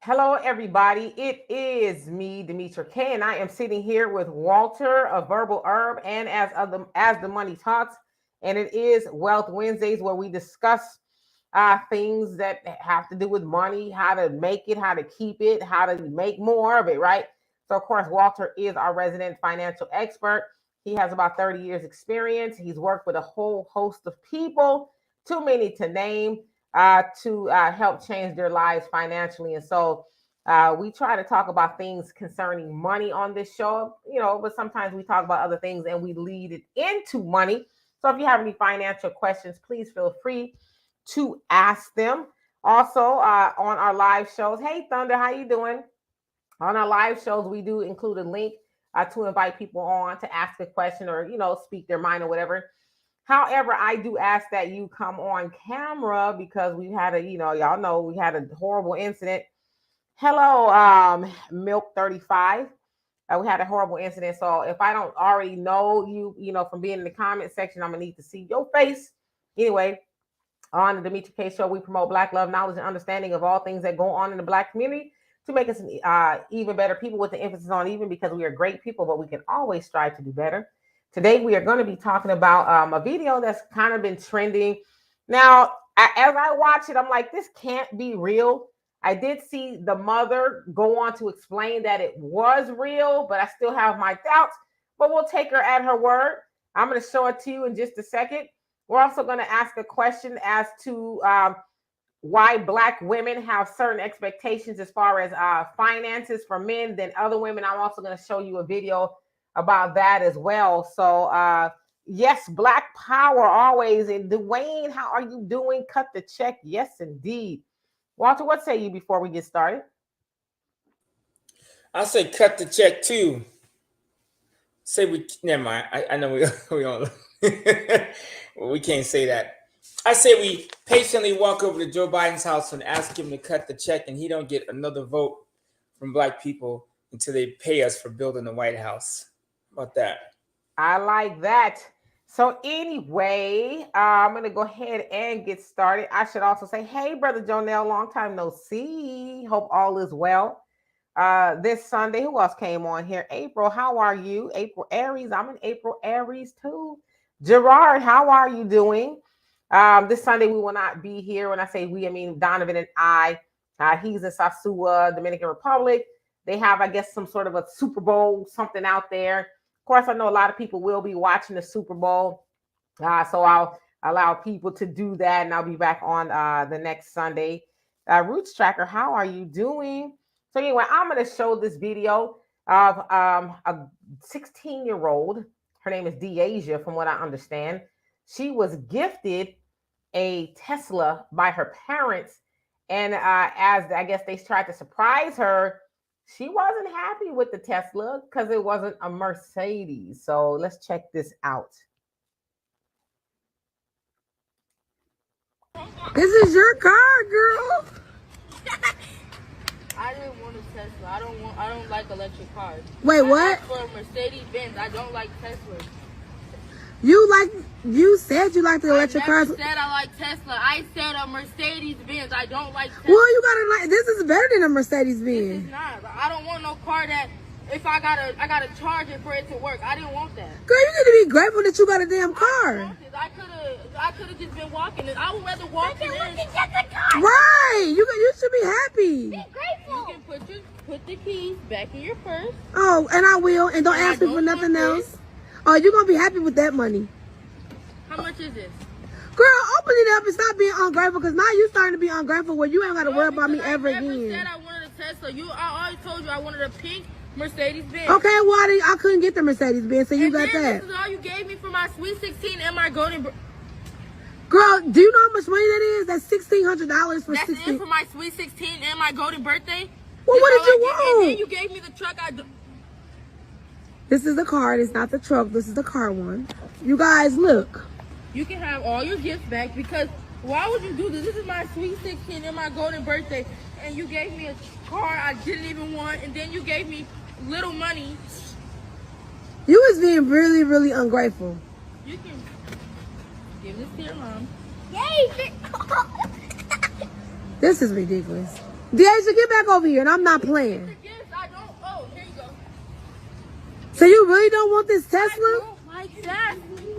Hello, everybody. It is me, Demetra K, and I am sitting here with Walter of Verbal Herb and as the Money Talks. And it is Wealth Wednesdays where we discuss things that have to do with money, how to make it, how to keep it, how to make more of it, right? So, of course, Walter is our resident financial expert. He has about 30 years experience. He's worked with a whole host of people, too many to name, to help change their lives financially. And so we try to talk about things concerning money on this show, but sometimes we talk about other things and we lead it into money. So if you have any financial questions, please feel free to ask them. Also, on our live shows, hey Thunder, how you doing? On our live shows, we do include a link to invite people on to ask a question or speak their mind or whatever. However, I do ask that you come on camera because we had y'all know we had a horrible incident. Hello, Milk 35. We had a horrible incident. So if I don't already know you, from being in the comment section, I'm gonna need to see your face. Anyway, on the Demetra K Show, we promote Black love, knowledge, and understanding of all things that go on in the Black community to make us even better people, with the emphasis on even, because we are great people, but we can always strive to do better. Today, we are going to be talking about a video that's kind of been trending. Now, as I watch it, I'm like, this can't be real. I did see the mother go on to explain that it was real, but I still have my doubts. But we'll take her at her word. I'm going to show it to you in just a second. We're also going to ask a question as to why Black women have certain expectations as far as finances for men than other women. I'm also going to show you a video about that as well. So yes, Black power always. And Dwayne, how are you doing? Cut the check. Yes, indeed. Walter, what say you before we get started? I say cut the check too. Say we never mind. I know we don't we can't say that. I say we patiently walk over to Joe Biden's house and ask him to cut the check, and he don't get another vote from Black people until they pay us for building the White House. How about that? I like that. So anyway, I'm going to go ahead and get started. I should also say, hey, Brother Jonell, long time no see. Hope all is well. This Sunday, who else came on here? April, how are you? April Aries. I'm in April Aries too. Gerard, how are you doing? This Sunday, we will not be here. When I say we, I mean Donovan and I. He's in Sasua, Dominican Republic. They have, I guess, some sort of a Super Bowl, something out there. Of course, I know a lot of people will be watching the Super Bowl. So I'll allow people to do that, and I'll be back on the next Sunday. Roots Tracker, how are you doing? So anyway, I'm going to show this video of a 16-year-old. Her name is Deasia, from what I understand. She was gifted a Tesla by her parents. And as I guess they tried to surprise her, she wasn't happy with the Tesla because it wasn't a Mercedes. So let's check this out. This is your car, girl. I didn't want a Tesla. I don't like electric cars. Wait, what? For a Mercedes Benz, I don't like Tesla. You said you like the electric cars. I said I like Tesla. I said a Mercedes Benz. I don't like Tesla. Well, you gotta like. This is better than a Mercedes Benz. This is not. I don't want no car that if I gotta charge it for it to work. I didn't want that. Girl, you need to be grateful that you got a damn car. I could have just been walking. I would rather walk than Right. You should be happy. Be grateful. You can put the keys back in your purse. Oh, and I will. And don't ask me for nothing else. Oh, you're gonna be happy with that money. How much is this? Girl, open it up and stop being ungrateful, because now you starting to be ungrateful where you ain't gotta worry about me ever again. I said I wanted a Tesla. I always told you I wanted a pink Mercedes Benz. Okay, well I couldn't get the Mercedes Benz, so you got that. This is all you gave me for my Sweet 16 and my golden. Girl, do you know how much money that is? That's $1,600 for That's 16. it for my Sweet 16 and my golden birthday. Well, what did you want? And then you gave me the truck. This is the car. It's not the truck. This is the car one. You guys, look. You can have all your gifts back, because why would you do this? This is my Sweet 16 and my golden birthday, and you gave me a car I didn't even want, and then you gave me little money. You was being really, really ungrateful. You can give this to your mom. This is ridiculous. Deja, get back over here, and I'm not playing. The gifts I don't. Oh, here you go. So you really don't want this I Tesla? don't like that.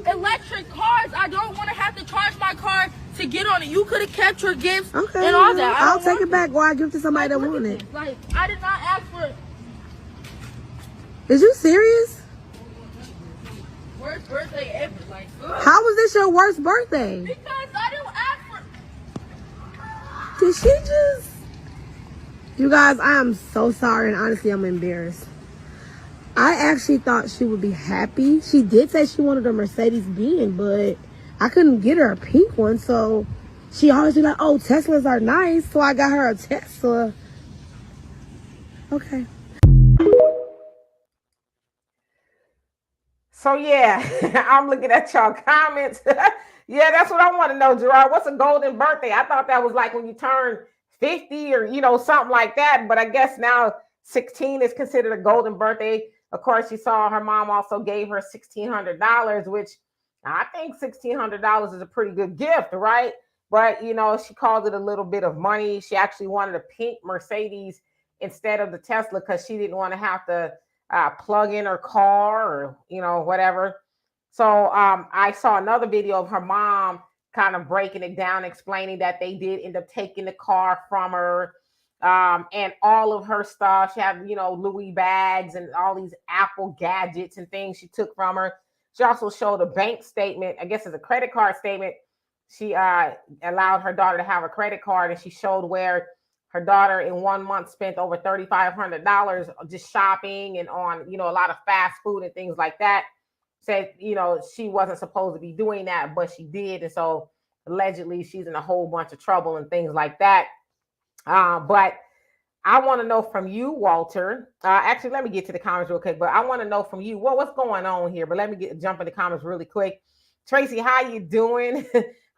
Electric cars. I don't want to have to charge my car to get on it. You could have kept your gifts Okay, and all that. I I'll don't take want it back, them. or I give it to somebody that Like, look want at it. this. Like, I did not ask for it. Is you serious? Worst birthday ever. Like, ugh. How was this your worst birthday? Because I didn't ask for it. Did she just? You guys, I am so sorry, and honestly, I'm embarrassed. I actually thought she would be happy. She did say she wanted a Mercedes-Benz, but I couldn't get her a pink one, so she always be like, oh, Teslas are nice, so I got her a Tesla. Okay. So yeah, I'm looking at y'all comments. Yeah, that's what I want to know, Gerard. What's a golden birthday? I thought that was like when you turn 50 or something like that. But I guess now 16 is considered a golden birthday. Of course, you saw her mom also gave her $1,600, which I think $1,600 is a pretty good gift, right? But she called it a little bit of money. She actually wanted a pink Mercedes instead of the Tesla because she didn't want to have to plug in her car or whatever. So I saw another video of her mom kind of breaking it down, explaining that they did end up taking the car from her and all of her stuff. She had Louis bags and all these Apple gadgets and things she took from her. She also showed a bank statement, I guess it's a credit card statement. She allowed her daughter to have a credit card, and she showed where her daughter in 1 month spent over $3,500 just shopping and on, a lot of fast food and things like that. Said, she wasn't supposed to be doing that, but she did. And so allegedly she's in a whole bunch of trouble and things like that. But I want to know from you, Walter. Actually, let me get to the comments real quick, but I want to know from you, what's going on here? But let me jump in the comments really quick. Tracy, how you doing?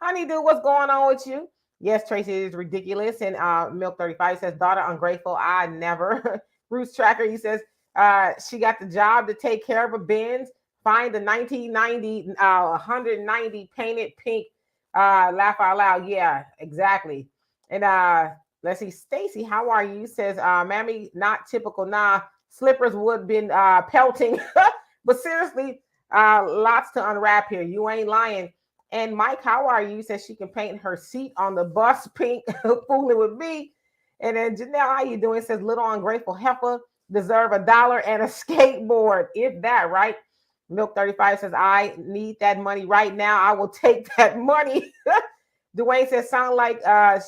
Honeydew, what's going on with you? Yes, Tracy, it is ridiculous. And Milk 35 says, daughter ungrateful, I never. Bruce Tracker, he says, she got the job to take care of a Benz, find the 1990, 190 painted pink, laugh out loud. Yeah, exactly. And let's see, Stacy, how are you? Says, Mammy, not typical. Nah, slippers would have been pelting. But seriously, lots to unwrap here. You ain't lying. And Mike, how are you? Says she can paint her seat on the bus pink, fooling with me. And then Janelle, how you doing? Says little ungrateful heifer deserve $1 and a skateboard. If that, right? Milk 35 says, I need that money right now. I will take that money. Dwayne says, sound like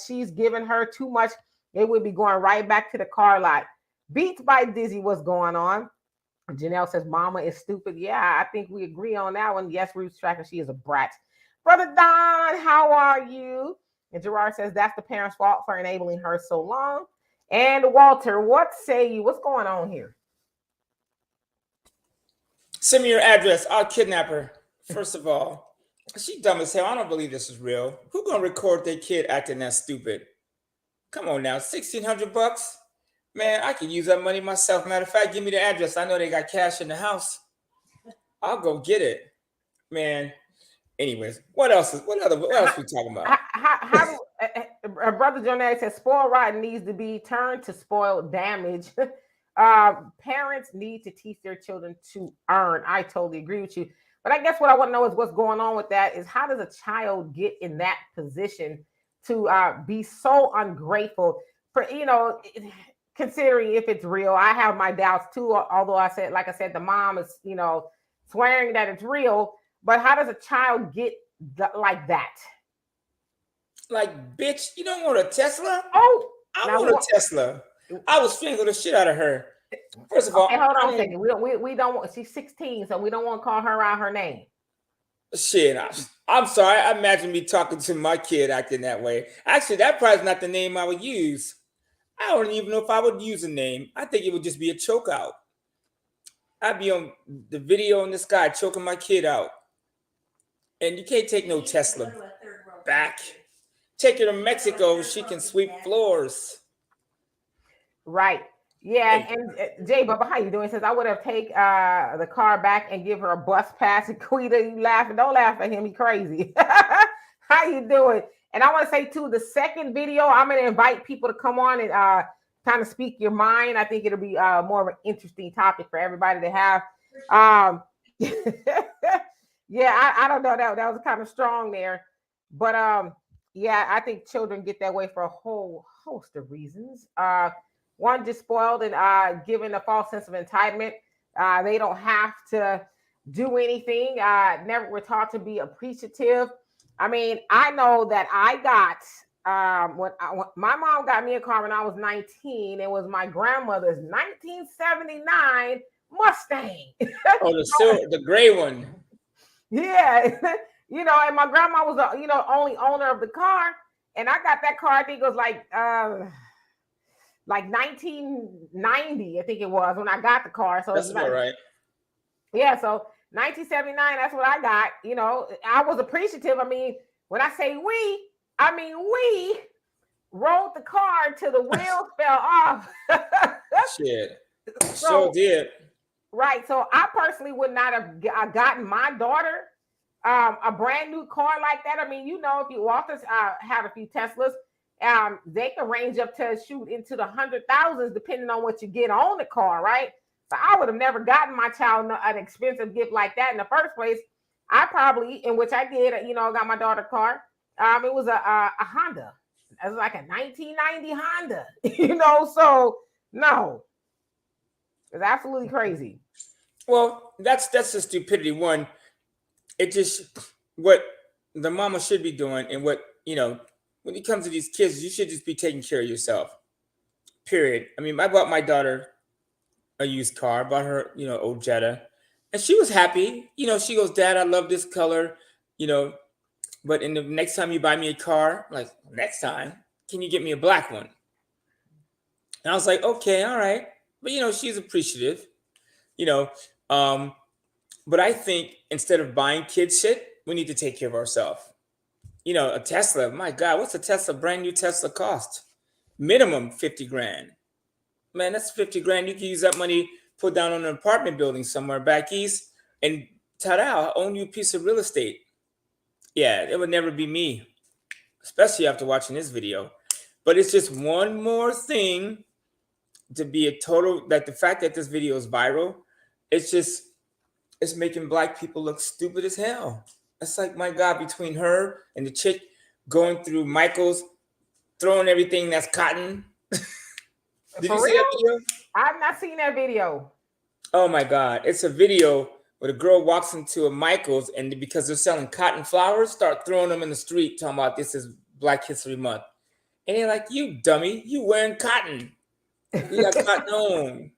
she's giving her too much. It would be going right back to the car lot. Beats by Dizzy, what's going on? Janelle says, mama is stupid. Yeah, I think we agree on that one. Yes, Ruth's Tracker, she is a brat. Brother Don, how are you? And Gerard says, that's the parents' fault for enabling her so long. And Walter, what say you? What's going on here? Send me your address. I'll kidnap her. First of all, she dumb as hell. I don't believe this is real. Who gonna record their kid acting that stupid? Come on now, $1,600? Man, I can use that money myself. Matter of fact, give me the address. I know they got cash in the house. I'll go get it. Man. Anyways, what else we talking about? How Brother Jonah says spoiled rotten needs to be turned to spoiled damage. Parents need to teach their children to earn. I totally agree with you. But I guess what I want to know is what's going on with that is how does a child get in that position to be so ungrateful for, considering if it's real. I have my doubts too, although like I said, the mom is, swearing that it's real. But how does a child get like that? Like, bitch, you don't want a Tesla? Oh, I want a Tesla. I was strangle the shit out of her. First of all, okay, hold on a second. We don't want. She's 16, so we don't want to call her out her name. Shit, I'm sorry. I imagine me talking to my kid acting that way. Actually, that probably is not the name I would use. I don't even know if I would use a name. I think it would just be a choke out. I'd be on the video in the sky choking my kid out. And you can't take no Tesla back. Take her to Mexico. She can sweep floors. Right. Yeah. And Jay Bubba, how you doing? He says, I would have take the car back and give her a bus pass. And Quita, you laughing. Don't laugh at him. He crazy. How you doing? And I want to say too, the second video, I'm going to invite people to come on and kind of speak your mind. I think it'll be more of an interesting topic for everybody to have. Yeah, I don't know, that was kind of strong there, but yeah, I think children get that way for a whole host of reasons. One, just spoiled and given a false sense of entitlement. They don't have to do anything. Never were taught to be appreciative. I mean, I know that I got when my mom got me a car when I was 19. It was my grandmother's 1979 Mustang. Oh, the gray one. Yeah, and my grandma was the only owner of the car, and I got that car. I think it was like 1990. I think it was when I got the car. So that's about right. Yeah, so 1979. That's what I got. I was appreciative. I mean, when I say we, I mean we rolled the car till the wheels fell off. Shit, so did. Right. So I personally would not have gotten my daughter a brand new car like that. I mean, if you Walters have a few Teslas, they can range up to shoot into the 100,000s depending on what you get on the car, right? So I would have never gotten my child an expensive gift like that in the first place. I probably, in which I did, got my daughter a car. It was a Honda. It was like a 1990 Honda, so no. It's absolutely crazy. Well, that's the stupidity. One, it just what the mama should be doing, and what when it comes to these kids, you should just be taking care of yourself. Period. I mean, I bought my daughter a used car, bought her, old Jetta, and she was happy. She goes, "Dad, I love this color." But in the next time you buy me a car, like next time, can you get me a black one? And I was like, okay, all right. But she's appreciative, but I think instead of buying kids shit, we need to take care of ourselves. A Tesla, my God, what's a Tesla, brand new Tesla cost? Minimum 50 grand. Man, that's 50 grand. You can use that money, put down on an apartment building somewhere back east, and ta-da, own you a piece of real estate. Yeah, it would never be me, especially after watching this video. But it's just one more thing to be a total, like the fact that this video is viral, it's making Black people look stupid as hell. It's like, my God, between her and the chick going through Michael's, throwing everything that's cotton. Did you see that video? I've not seen that video. Oh my God. It's a video where the girl walks into a Michael's, and because they're selling cotton flowers, start throwing them in the street, talking about this is Black History Month. And they're like, you dummy, you wearing cotton. You got cotton on.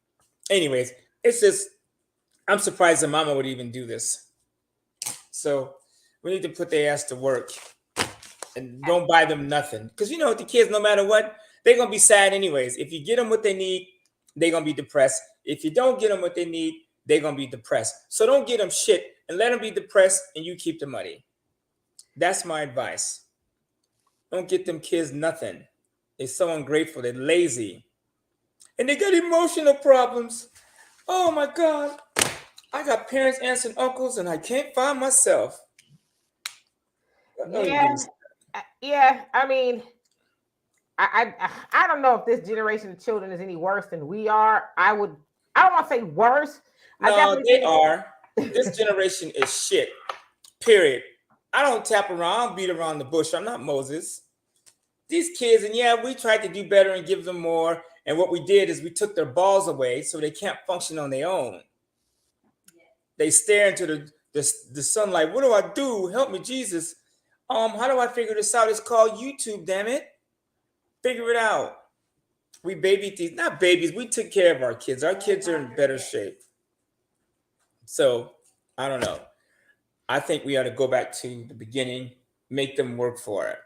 Anyways, it's just, I'm surprised the mama would even do this. So we need to put their ass to work and don't buy them nothing. Because the kids, no matter what, they're going to be sad anyways. If you get them what they need, they're going to be depressed. If you don't get them what they need, they're going to be depressed. So don't get them shit and let them be depressed, and you keep the money. That's my advice. Don't get them kids nothing. They're so ungrateful. They're lazy. And they got emotional problems. Oh my God. I got parents, aunts, and uncles, and I can't find myself. Yeah. I mean, I don't know if this generation of children is any worse than we are. I don't want to say worse. No, they are. This generation is shit. Period. I don't tap around, I don't beat around the bush. I'm not Moses. These kids, and yeah, we tried to do better and give them more. And what we did is we took their balls away so they can't function on their own. They stare into the sunlight. What do I do? Help me, Jesus. How do I figure this out? It's called YouTube, damn it. Figure it out. We babied these, not babies. We took care of our kids. Our kids are in better shape. So I don't know. I think we ought to go back to the beginning, make them work for it.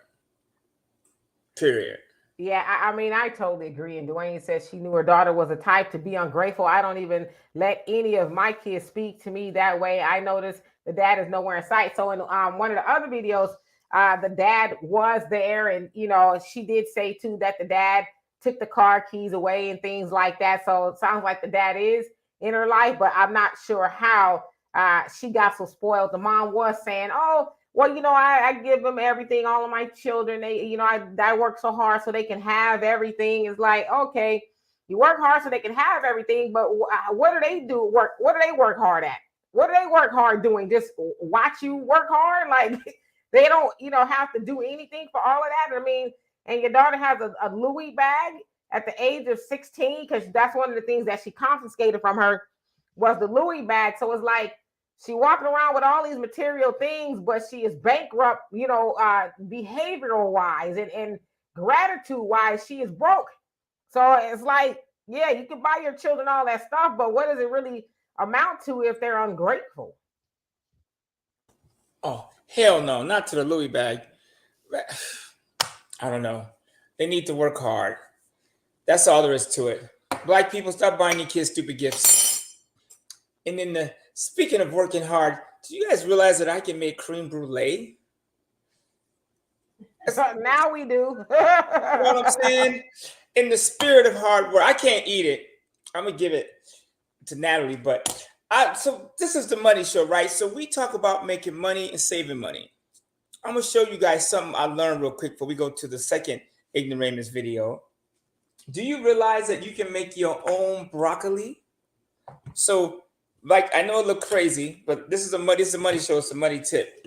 Period. Yeah, I mean, I totally agree. And Dwayne said she knew her daughter was a type to be ungrateful. I don't even let any of my kids speak to me that way. I noticed the dad is nowhere in sight. So in one of the other videos, the dad was there, and she did say too that the dad took the car keys away and things like that. So it sounds like the dad is in her life, but I'm not sure how she got so spoiled. The mom was saying, "Oh, well, I give them everything, all of my children. They, I work so hard so they can have everything. It's like, okay, you work hard so they can have everything, but what do they do? What do they work hard at? What do they work hard doing? Just watch you work hard? Like they don't, have to do anything for all of that. I mean, and your daughter has a Louis bag at the age of 16, because that's one of the things that she confiscated from her was the Louis bag. So it's like she walking around with all these material things, but she is bankrupt, behavioral wise and gratitude wise, she is broke. So it's like, yeah, you can buy your children all that stuff, but what does it really amount to if they're ungrateful? Oh, hell no, not to the Louis bag. I don't know. They need to work hard. That's all there is to it. Black people, stop buying your kids stupid gifts. And then speaking of working hard, do you guys realize that I can make creme brulee? Now we do. You know what I'm saying? In the spirit of hard work, I can't eat it. I'm gonna give it to Natalie, but so this is the money show, right? So we talk about making money and saving money. I'm gonna show you guys something I learned real quick before we go to the second ignoramus video. Do you realize that you can make your own broccoli? So, like, I know it look crazy, but this is a money show. It's a money tip.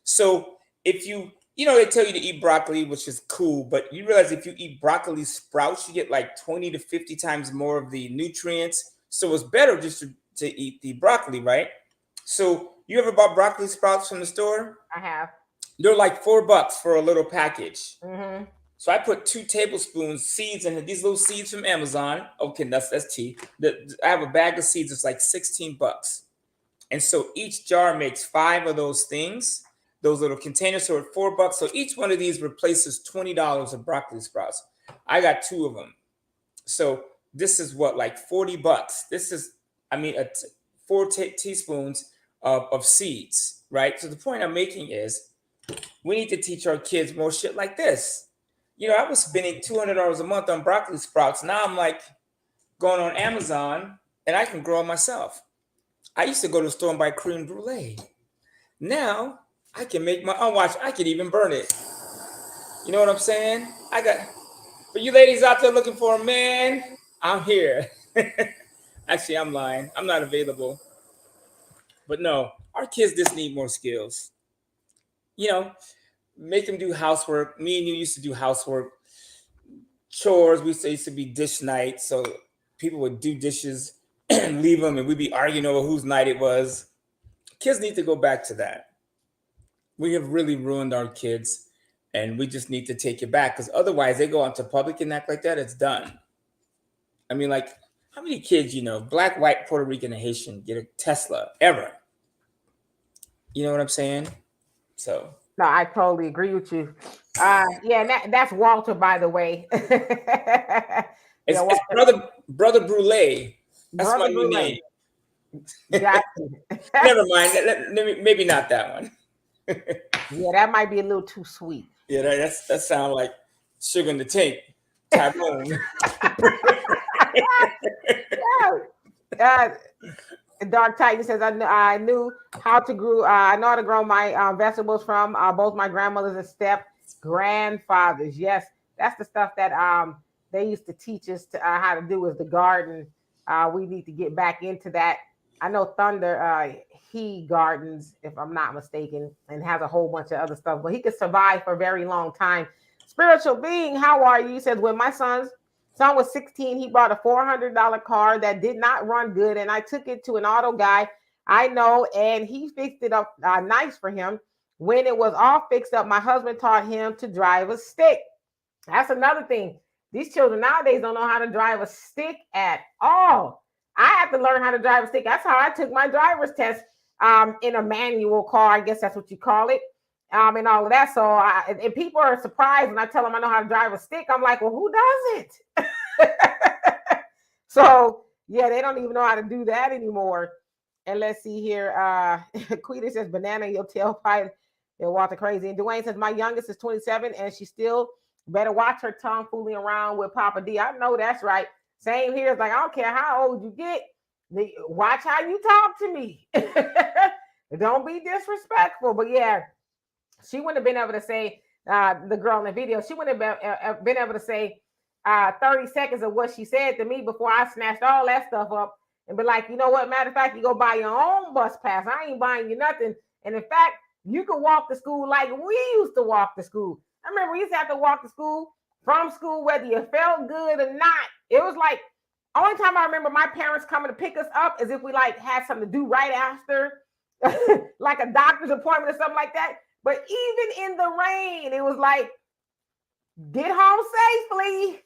So if they tell you to eat broccoli, which is cool, but you realize if you eat broccoli sprouts, you get like 20 to 50 times more of the nutrients. So it's better just to eat the broccoli, right? So you ever bought broccoli sprouts from the store? I have. They're like $4 for a little package. Mm-hmm. So I put 2 tablespoons seeds in these little seeds from Amazon. Okay, that's tea. I have a bag of seeds. It's like $16. And so each jar makes 5 of those things, those little containers. So at $4. So each one of these replaces $20 of broccoli sprouts. I got 2 of them. So this is what, like $40. This is, 4 teaspoons of seeds, right? So the point I'm making is we need to teach our kids more shit like this. I was spending $200 a month on broccoli sprouts. Now I'm like going on Amazon and I can grow them myself. I used to go to the store and buy creme brulee. Now I can make my own. Watch, I can even burn it. You know what I'm saying? For you ladies out there looking for a man, I'm here. Actually, I'm lying. I'm not available. But no, our kids just need more skills. Make them do housework. Me and you used to do housework. Chores, we used to be dish night. So people would do dishes and leave them, and we'd be arguing over whose night it was. Kids need to go back to that. We have really ruined our kids, and we just need to take it back, because otherwise they go out to public and act like that. It's done. I mean, like, how many kids, black, white, Puerto Rican, and Haitian get a Tesla ever? You know what I'm saying? So. No, I totally agree with you. That's Walter, by the way. It's brother Brule. That's my new name. Never mind. Maybe not that one. Yeah, that might be a little too sweet. Yeah, that sounds like sugar in the tank. Tyrone. Dark Titan says, I knew how to grow. I know how to grow my vegetables from both my grandmothers and step grandfathers. Yes, that's the stuff that they used to teach us how to do, is the garden. We need to get back into that. I know Thunder, he gardens, if I'm not mistaken, and has a whole bunch of other stuff, but he could survive for a very long time. Spiritual being, how are you? He says, when my son was 16, he bought a $400 car that did not run good, and I took it to an auto guy I know, and he fixed it up nice for him. When it was all fixed up, my husband taught him to drive a stick. That's another thing. These children nowadays don't know how to drive a stick at all. I have to learn how to drive a stick. That's how I took my driver's test in a manual car. I guess that's what you call it. And all of that. So, and people are surprised when I tell them I know how to drive a stick. I'm like, well, who does it? So, yeah, they don't even know how to do that anymore. And let's see here. Quita says, banana in your tailpipe. And Walter crazy. And Dwayne says, my youngest is 27, and she still better watch her tongue fooling around with Papa D. I know that's right. Same here. It's like, I don't care how old you get. Watch how you talk to me. Don't be disrespectful. But yeah, she wouldn't have been able to say, the girl in the video, she wouldn't have been able to say 30 seconds of what she said to me before I snatched all that stuff up and be like, you know what, matter of fact, you go buy your own bus pass. I ain't buying you nothing. And in fact, you can walk to school like we used to walk to school. I remember we used to have to walk to school, from school, whether you felt good or not. It was like, only time I remember my parents coming to pick us up is if we like had something to do right after, like a doctor's appointment or something like that. But even in the rain, it was like, get home safely.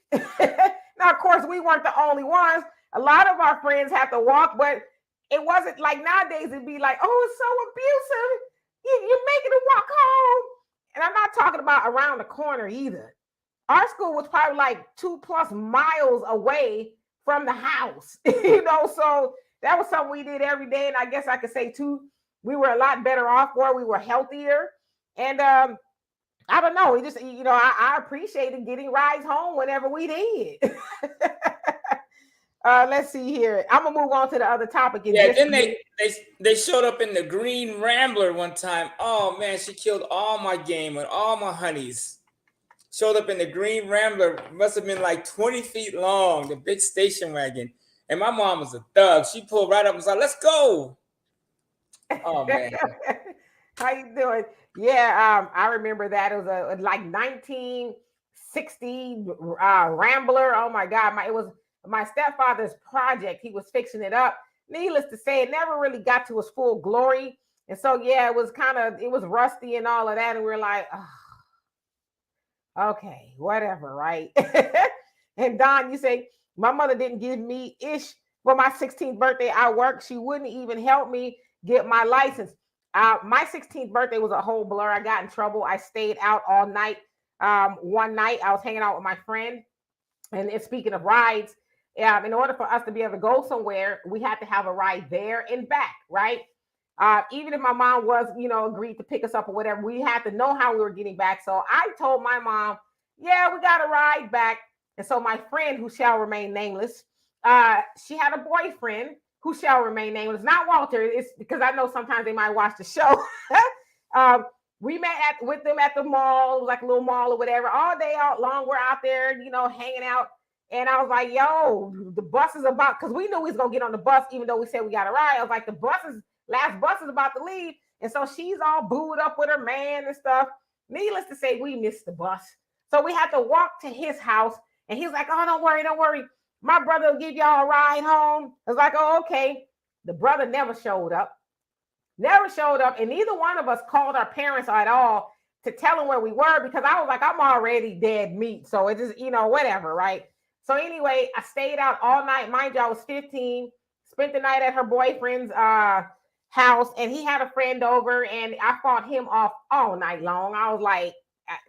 Now, of course, we weren't the only ones. A lot of our friends had to walk, but it wasn't like nowadays. It'd be like, oh, it's so abusive. You're making them walk home. And I'm not talking about around the corner either. Our school was probably like 2+ miles away from the house, you know, so that was something we did every day. And I guess I could say too, we were a lot better off where we were healthier. And I don't know, we just, you know, I appreciated getting rides home whenever we did. Let's see here. I'm gonna move on to the other topic. Yeah, then they showed up in the green Rambler one time. Oh man, she killed all my game and all my honeys. Showed up in the green Rambler, must have been like 20 feet long, the big station wagon. And my mom was a thug. She pulled right up and was like, let's go. Oh, man. How you doing? Yeah, I remember that. It was a like 1960 Rambler. Oh, my God. It was my stepfather's project. He was fixing it up. Needless to say, it never really got to its full glory. And so, yeah, it was rusty and all of that. And we were like, oh. Okay, whatever, right? And Don, you say, my mother didn't give me ish for my 16th birthday. I worked. She wouldn't even help me get my license. My 16th birthday was a whole blur. I got in trouble. I stayed out all night. One night, I was hanging out with my friend. And speaking of rides, in order for us to be able to go somewhere, we had to have a ride there and back, right? Even if my mom was, you know, agreed to pick us up or whatever, we had to know how we were getting back. So I told my mom, yeah, we got to ride back. And so my friend, who shall remain nameless, she had a boyfriend who shall remain nameless, not Walter. It's because I know sometimes they might watch the show. We met with them at the mall, like a little mall or whatever, all day out long. We're out there, you know, hanging out. And I was like, yo, the bus is about, because we knew we was going to get on the bus, even though we said we got to ride. I was like, last bus is about to leave. And so she's all booed up with her man and stuff. Needless to say, we missed the bus. So we had to walk to his house. And he was like, oh, don't worry. My brother will give y'all a ride home. I was like, oh, okay. The brother never showed up. And neither one of us called our parents at all to tell them where we were, because I was like, I'm already dead meat. So it just, you know, whatever, right? So anyway, I stayed out all night. Mind you, I was 15, spent the night at her boyfriend's house, and he had a friend over, and I fought him off all night long. I was like,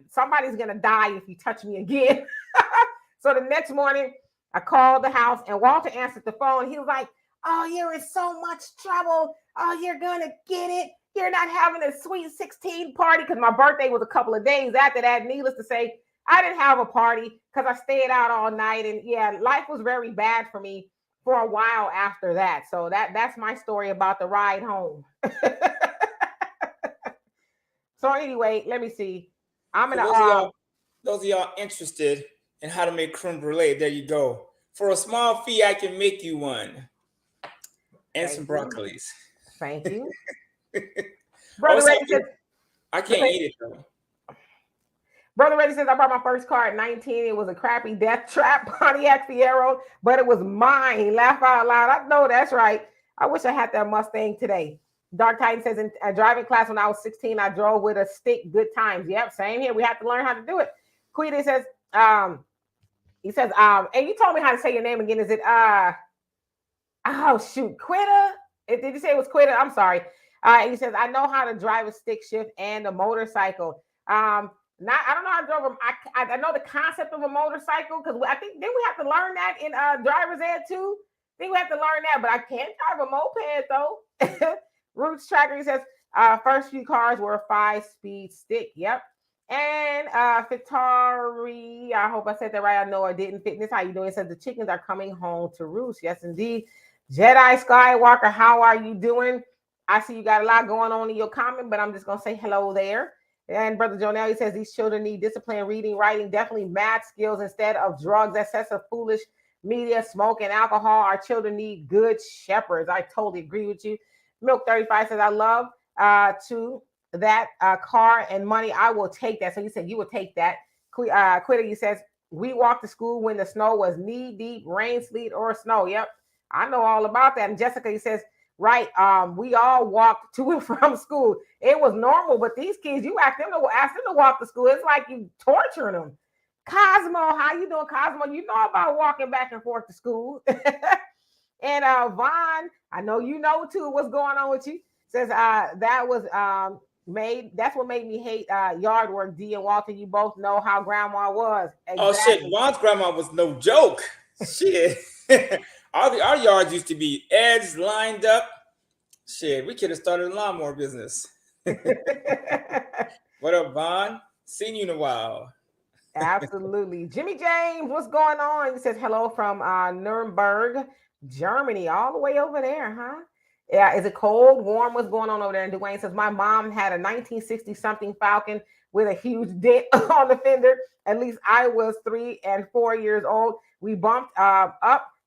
somebody's gonna die if you touch me again. So the next morning, I called the house, and Walter answered the phone. He was like, oh, you're in so much trouble. Oh, you're gonna get it. You're not having a sweet 16 party, because my birthday was a couple of days after that. Needless to say, I didn't have a party because I stayed out all night, and yeah, life was very bad for me for a while after that. So that's my story about the ride home. So anyway, let me see. I'm gonna those of y'all interested in how to make creme brulee, there you go. For a small fee, I can make you one. And some broccolis. Thank you. Brother Reddy says, I can't eat it though. Brother Reddy says, I bought my first car at 19. It was a crappy death trap Pontiac Fiero, but it was mine. Laugh out loud. I know that's right. I wish I had that Mustang today. Dark Titan says, in a driving class when I was 16, I drove with a stick. Good times. Yep, same here. We have to learn how to do it. Quita says, he says, and you told me how to say your name again. Is it oh shoot, Quitta? Did you say it was Quitta? I'm sorry. He says, I know how to drive a stick shift and a motorcycle. I don't know how to drive them. I know the concept of a motorcycle, because I think then we have to learn that in driver's ed too. I think we have to learn that, but I can't drive a moped though. Roots Tracker, he says, first few cars were a 5-speed stick. Yep. And Fitari, I hope I said that right. I know I didn't. Fitness, how you doing? It says the chickens are coming home to roost. Yes, indeed. Jedi Skywalker, how are you doing? I see you got a lot going on in your comment, but I'm just gonna say hello there. And Brother Jonell, he says these children need discipline, reading, writing, definitely math skills instead of drugs, excessive foolish media, smoke, and alcohol. Our children need good shepherds. I totally agree with you. Milk 35 says, I love to that car and money. I will take that. So you said you would take that. Quitter, he says, we walked to school when the snow was knee deep, rain, sleet, or snow. Yep, I know all about that. And Jessica, he says, right, we all walked to and from school. It was normal, but these kids, you ask them to walk to school. It's like you torturing them. Cosmo, how you doing, Cosmo? You know about walking back and forth to school. And Vaughn, I know you know too what's going on with you. Says that was that's what made me hate yard work. D and Walter, you both know how grandma was. Exactly. Oh shit, Juan's grandma was no joke. Shit. Our yards used to be edged, lined up. Shit, we could have started a lawnmower business. What up, Vaughn? Seen you in a while. Absolutely. Jimmy James, what's going on? He says hello from Nuremberg, Germany, all the way over there, huh? Yeah, is it cold, warm? What's going on over there? And Dwayne says, my mom had a 1960-something Falcon with a huge dent on the fender. At least I was 3 and 4 years old. We bumped up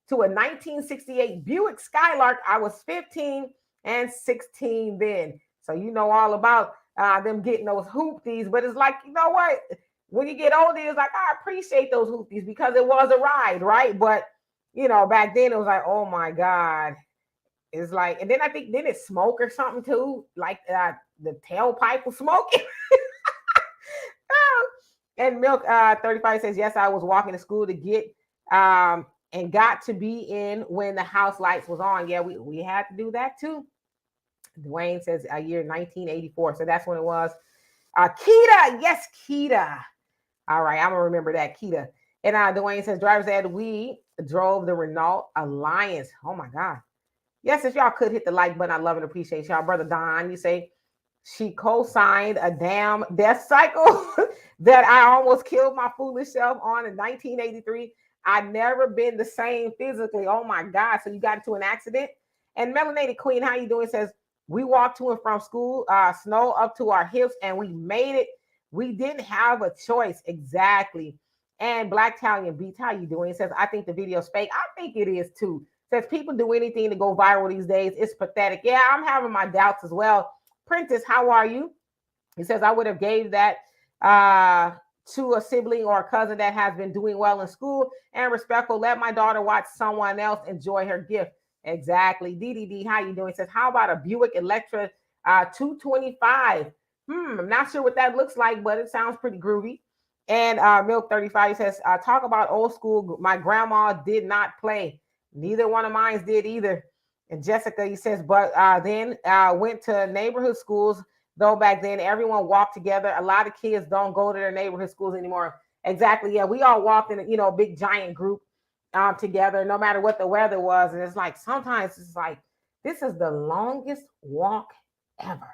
to a 1968 Buick Skylark. I was 15 and 16 then. So you know all about them getting those hoopties. But it's like, you know what? When you get older, it's like, I appreciate those hoopties because it was a ride, right? But, you know, back then it was like, oh my God. It's like, and then I think, didn't it smoke or something too? Like the tailpipe was smoking. And Milk 35 says, yes, I was walking to school to get and got to be in when the house lights was on. Yeah, we had to do that too. Dwayne says a year 1984. So that's when it was. Keita, yes, Keita. All right, I'm gonna remember that, Keita. And Dwayne says, driver's ed, we drove the Renault Alliance. Oh my God. Yes, if y'all could hit the like button, I love and appreciate y'all. Brother Don, you say she co-signed a damn death cycle that I almost killed my foolish self on in 1983. I've never been the same physically. Oh my God. So you got into an accident. And Melanated Queen, how you doing? Says, we walked to and from school, snow up to our hips, and we made it. We didn't have a choice. Exactly. And Black Italian Beats, how you doing? He says, I think the video's fake. I think it is too. Says people do anything to go viral these days. It's pathetic. Yeah, I'm having my doubts as well. Prentice, how are you? He says, I would have gave that to a sibling or a cousin that has been doing well in school and respectful. Let my daughter watch someone else enjoy her gift. Exactly. DDD, how you doing? He says, how about a Buick Electra 225? I'm not sure what that looks like, but it sounds pretty groovy. And Milk 35 says, talk about old school. My grandma did not play. Neither one of mine did either. And Jessica, he says, but then went to neighborhood schools, though back then everyone walked together. A lot of kids don't go to their neighborhood schools anymore. Exactly. Yeah, we all walked in a big giant group together, no matter what the weather was. And it's like, sometimes it's like, this is the longest walk ever.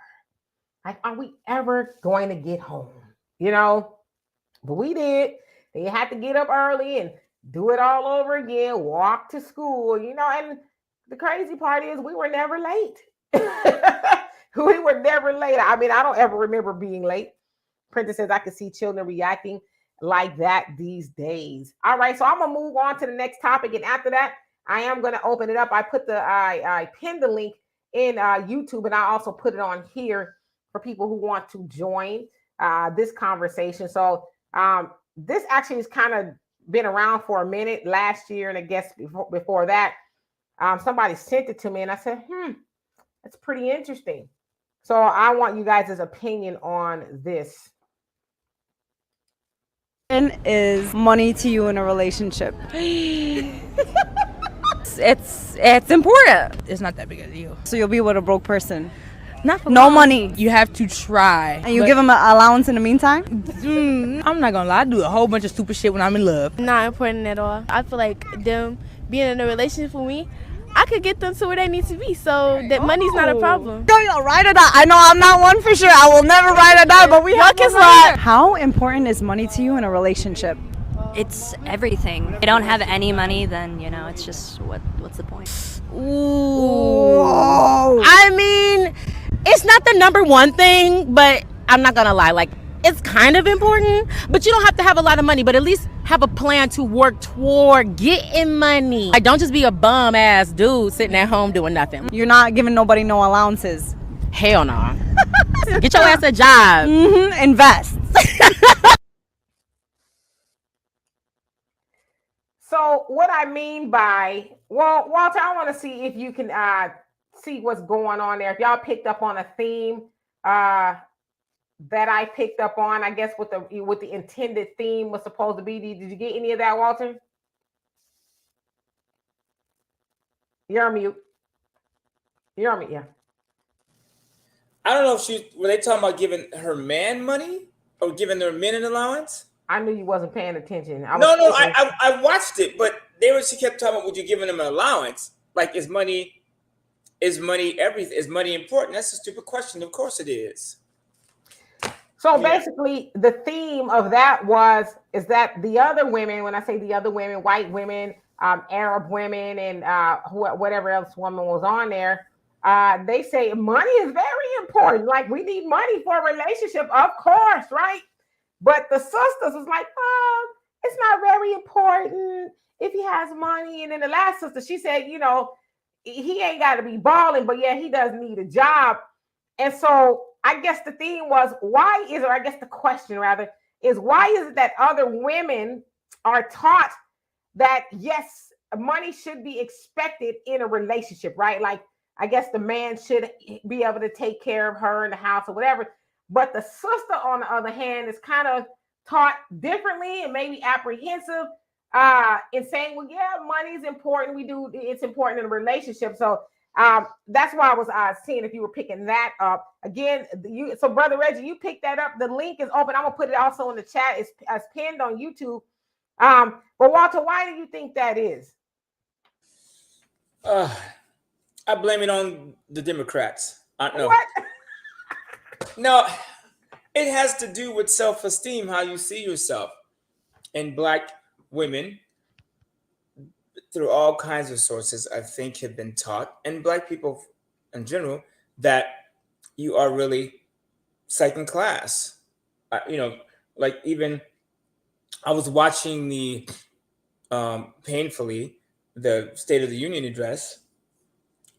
Like, are we ever going to get home? But we did. They had to get up early and do it all over again, walk to school, and the crazy part is we were never late. We were never late. I mean, I don't ever remember being late. Princess says, I can see children reacting like that these days. All right, so I'm gonna move on to the next topic, and after that, I am gonna open it up. I pinned the link in YouTube, and I also put it on here for people who want to join this conversation. So this actually is kind of been around for a minute last year, and I guess before that, somebody sent it to me, and I said, that's pretty interesting. So I want you guys' opinion on this. Is money to you in a relationship? It's important. It's not that big a deal. So you'll be with a broke person? Not for No money. You have to try. And you give them an allowance in the meantime? I'm not gonna lie, I do a whole bunch of stupid shit when I'm in love. Not important at all. I feel like them being in a relationship with me, I could get them to where they need to be, so that money's not a problem. Go, ride or die. I know I'm not one for sure. I will never ride or die, but we have Luck is luck. How important is money to you in a relationship? It's everything. If you don't have any money, then it's just what's the point? Ooh. I mean, it's not the number one thing, but I'm not gonna lie, like, it's kind of important, but you don't have to have a lot of money, but at least have a plan to work toward getting money. Like, don't just be a bum ass dude sitting at home doing nothing. You're not giving nobody no allowances. Hell no. Get your ass a job. Invest. So what I mean by, well, Walter, I want to see if you can see what's going on there. If y'all picked up on a theme that I picked up on, I guess what the intended theme was supposed to be. Did you get any of that, Walter? You're on mute. You're on mute, yeah. I don't know if were they talking about giving her man money or giving their men an allowance? I knew you wasn't paying attention. I watched it, but she kept talking about, would you giving them an allowance? Like, is money everything? Is money important? That's a stupid question. Of course it is. So basically, the theme of that is that the other women, when I say the other women, white women, Arab women, and whatever else woman was on there, they say money is very important. Like, we need money for a relationship, of course, right? But the sisters was like, oh, it's not very important if he has money. And then the last sister, she said, he ain't got to be balling, but yeah, he does need a job. And so I guess the theme was, the question rather is, why is it that other women are taught that, yes, money should be expected in a relationship, right? Like, I guess the man should be able to take care of her in the house or whatever. But the sister, on the other hand, is kind of taught differently and maybe apprehensive in saying, well, yeah, money is important. It's important in a relationship. So that's why I was seeing if you were picking that up. Again, so Brother Reggie, you picked that up. The link is open. I'm going to put it also in the chat. It's pinned on YouTube. But Walter, why do you think that is? I blame it on the Democrats. No. What? No, it has to do with self-esteem, how you see yourself. And Black women, through all kinds of sources, I think have been taught, and Black people in general, that you are really second class. Like, even I was watching painfully the State of the Union address,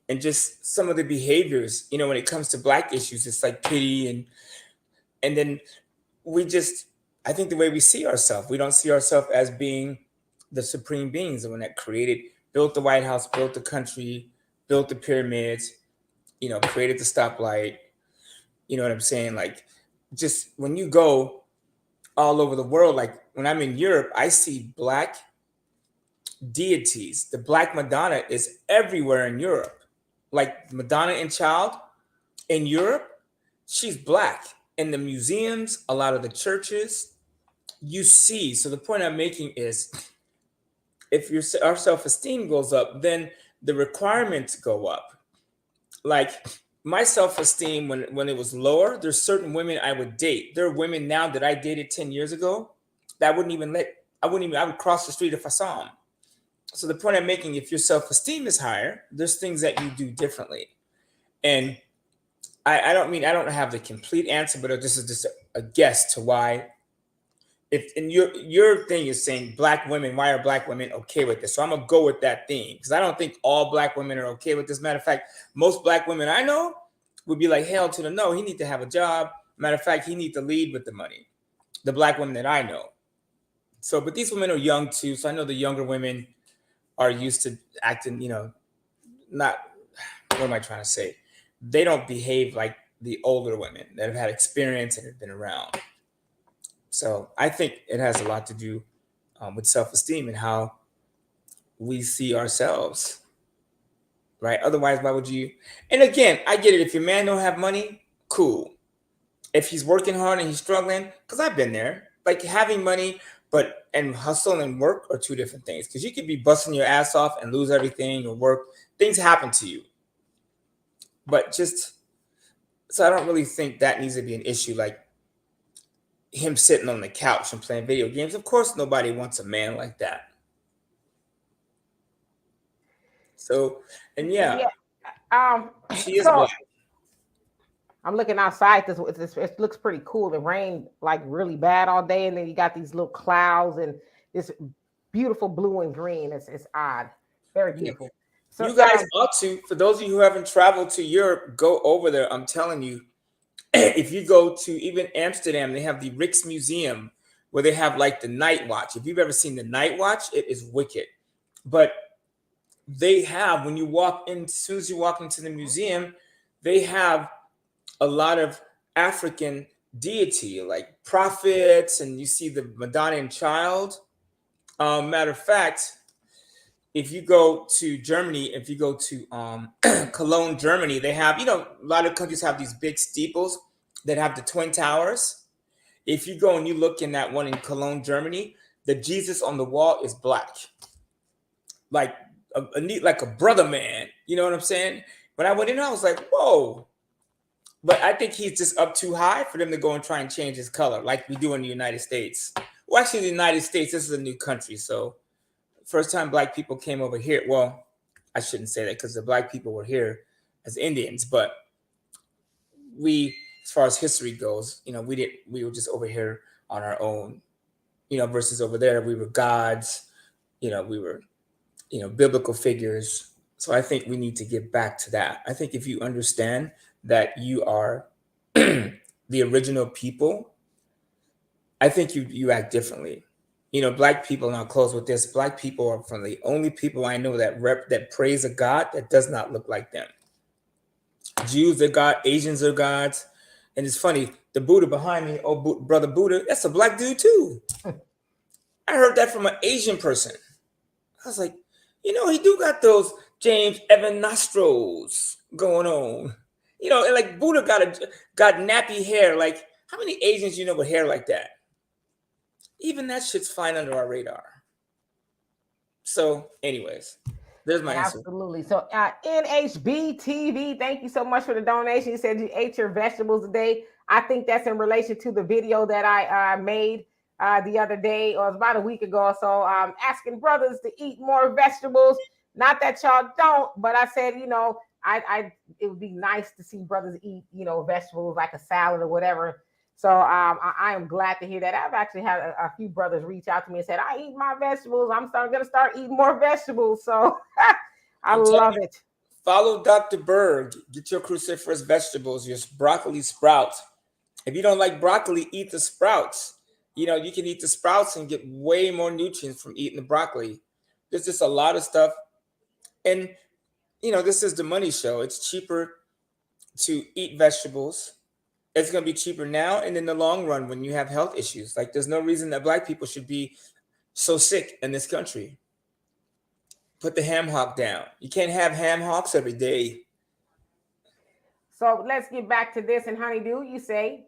and just some of the behaviors, when it comes to Black issues, it's like pity, and then I think the way we see ourselves, we don't see ourselves as being the supreme beings, the one that built the White House, built the country, built the pyramids, created the stoplight. You know what I'm saying? Like, just when you go all over the world, like when I'm in Europe, I see Black deities. The Black Madonna is everywhere in Europe. Like Madonna in Child in Europe, she's Black. In the museums, a lot of the churches, you see. So the point I'm making is, if our self-esteem goes up, then the requirements go up. Like, my self-esteem, when it was lower, there's certain women I would date. There are women now that I dated 10 years ago that I would cross the street if I saw them. So the point I'm making, if your self-esteem is higher, there's things that you do differently. And I don't have the complete answer, but this is just a guess to why. And your thing is saying Black women, why are Black women okay with this? So I'm gonna go with that theme, because I don't think all Black women are okay with this. Matter of fact, most Black women I know would be like, hell to the no. He need to have a job. Matter of fact, he need to lead with the money. The Black women that I know. So, but these women are young too. So I know the younger women are used to acting, not, what am I trying to say? They don't behave like the older women that have had experience and have been around. So I think it has a lot to do with self-esteem and how we see ourselves, right? Otherwise, why would you? And again, I get it. If your man don't have money, cool. If he's working hard and he's struggling, because I've been there, like having money, and hustle and work are two different things. Because you could be busting your ass off and lose everything or work. Things happen to you. But so I don't really think that needs to be an issue. Like him sitting on the couch and playing video games. Of course, nobody wants a man like that. So, and yeah. She is Black. I'm looking outside. It looks pretty cool. The rain like really bad all day, and then you got these little clouds and this beautiful blue and green. It's odd, very Yeah. beautiful. So You guys ought to, for those of you who haven't traveled to Europe, go over there. I'm telling you, if you go to even Amsterdam, they have the Rijksmuseum where they have like the night watch. If you've ever seen the night watch, it is wicked. But they have, when you walk in, as soon as you walk into the museum, they have a lot of African deity, like prophets, and you see the Madonna and Child. Matter of fact, if you go to Germany, if you go to Cologne, Germany, they have, a lot of countries have these big steeples that have the twin towers. If you go and you look in that one in Cologne, Germany, the Jesus on the wall is black, like a neat, like a brother man. You know what I'm saying? When I went in, I was like, whoa. But I think he's just up too high for them to go and try and change his color like we do in the United States. Well, actually, the United States, this is a new country. So first time black people came over here. Well, I shouldn't say that because the black people were here as Indians. But we, as far as history goes, we were just over here on our own, versus over there, we were gods, we were, biblical figures. So I think we need to get back to that. I think if you understand that you are the original people, I think you act differently. Black people, and I'll close with this. Black people are from the only people I know that praise a God that does not look like them. Jews are God, Asians are gods. And it's funny, the Buddha behind me, brother Buddha, that's a black dude too. I heard that from an Asian person. I was like, he do got those James Evan nostrils going on. And like Buddha got nappy hair. Like, how many Asians with hair like that? Even that shit's flying under our radar. So, anyways, there's my answer. Absolutely. So, NHB TV, thank you so much for the donation. You said you ate your vegetables today. I think that's in relation to the video that I made the other day, or it was about a week ago or so, asking brothers to eat more vegetables. Not that y'all don't, but I said, it would be nice to see brothers eat, vegetables like a salad or whatever. So I am glad to hear that. I've actually had a few brothers reach out to me and said, I eat my vegetables. I'm going to start eating more vegetables. So I love it. Follow Dr. Berg. Get your cruciferous vegetables, your broccoli sprouts. If you don't like broccoli, eat the sprouts. You can eat the sprouts and get way more nutrients from eating the broccoli. There's just a lot of stuff. And, this is the money show. It's cheaper to eat vegetables. It's going to be cheaper now and in the long run when you have health issues. Like, there's no reason that black people should be so sick in this country. Put the ham hock down. You can't have ham hocks every day. So let's get back to this. And Honeydew, you say,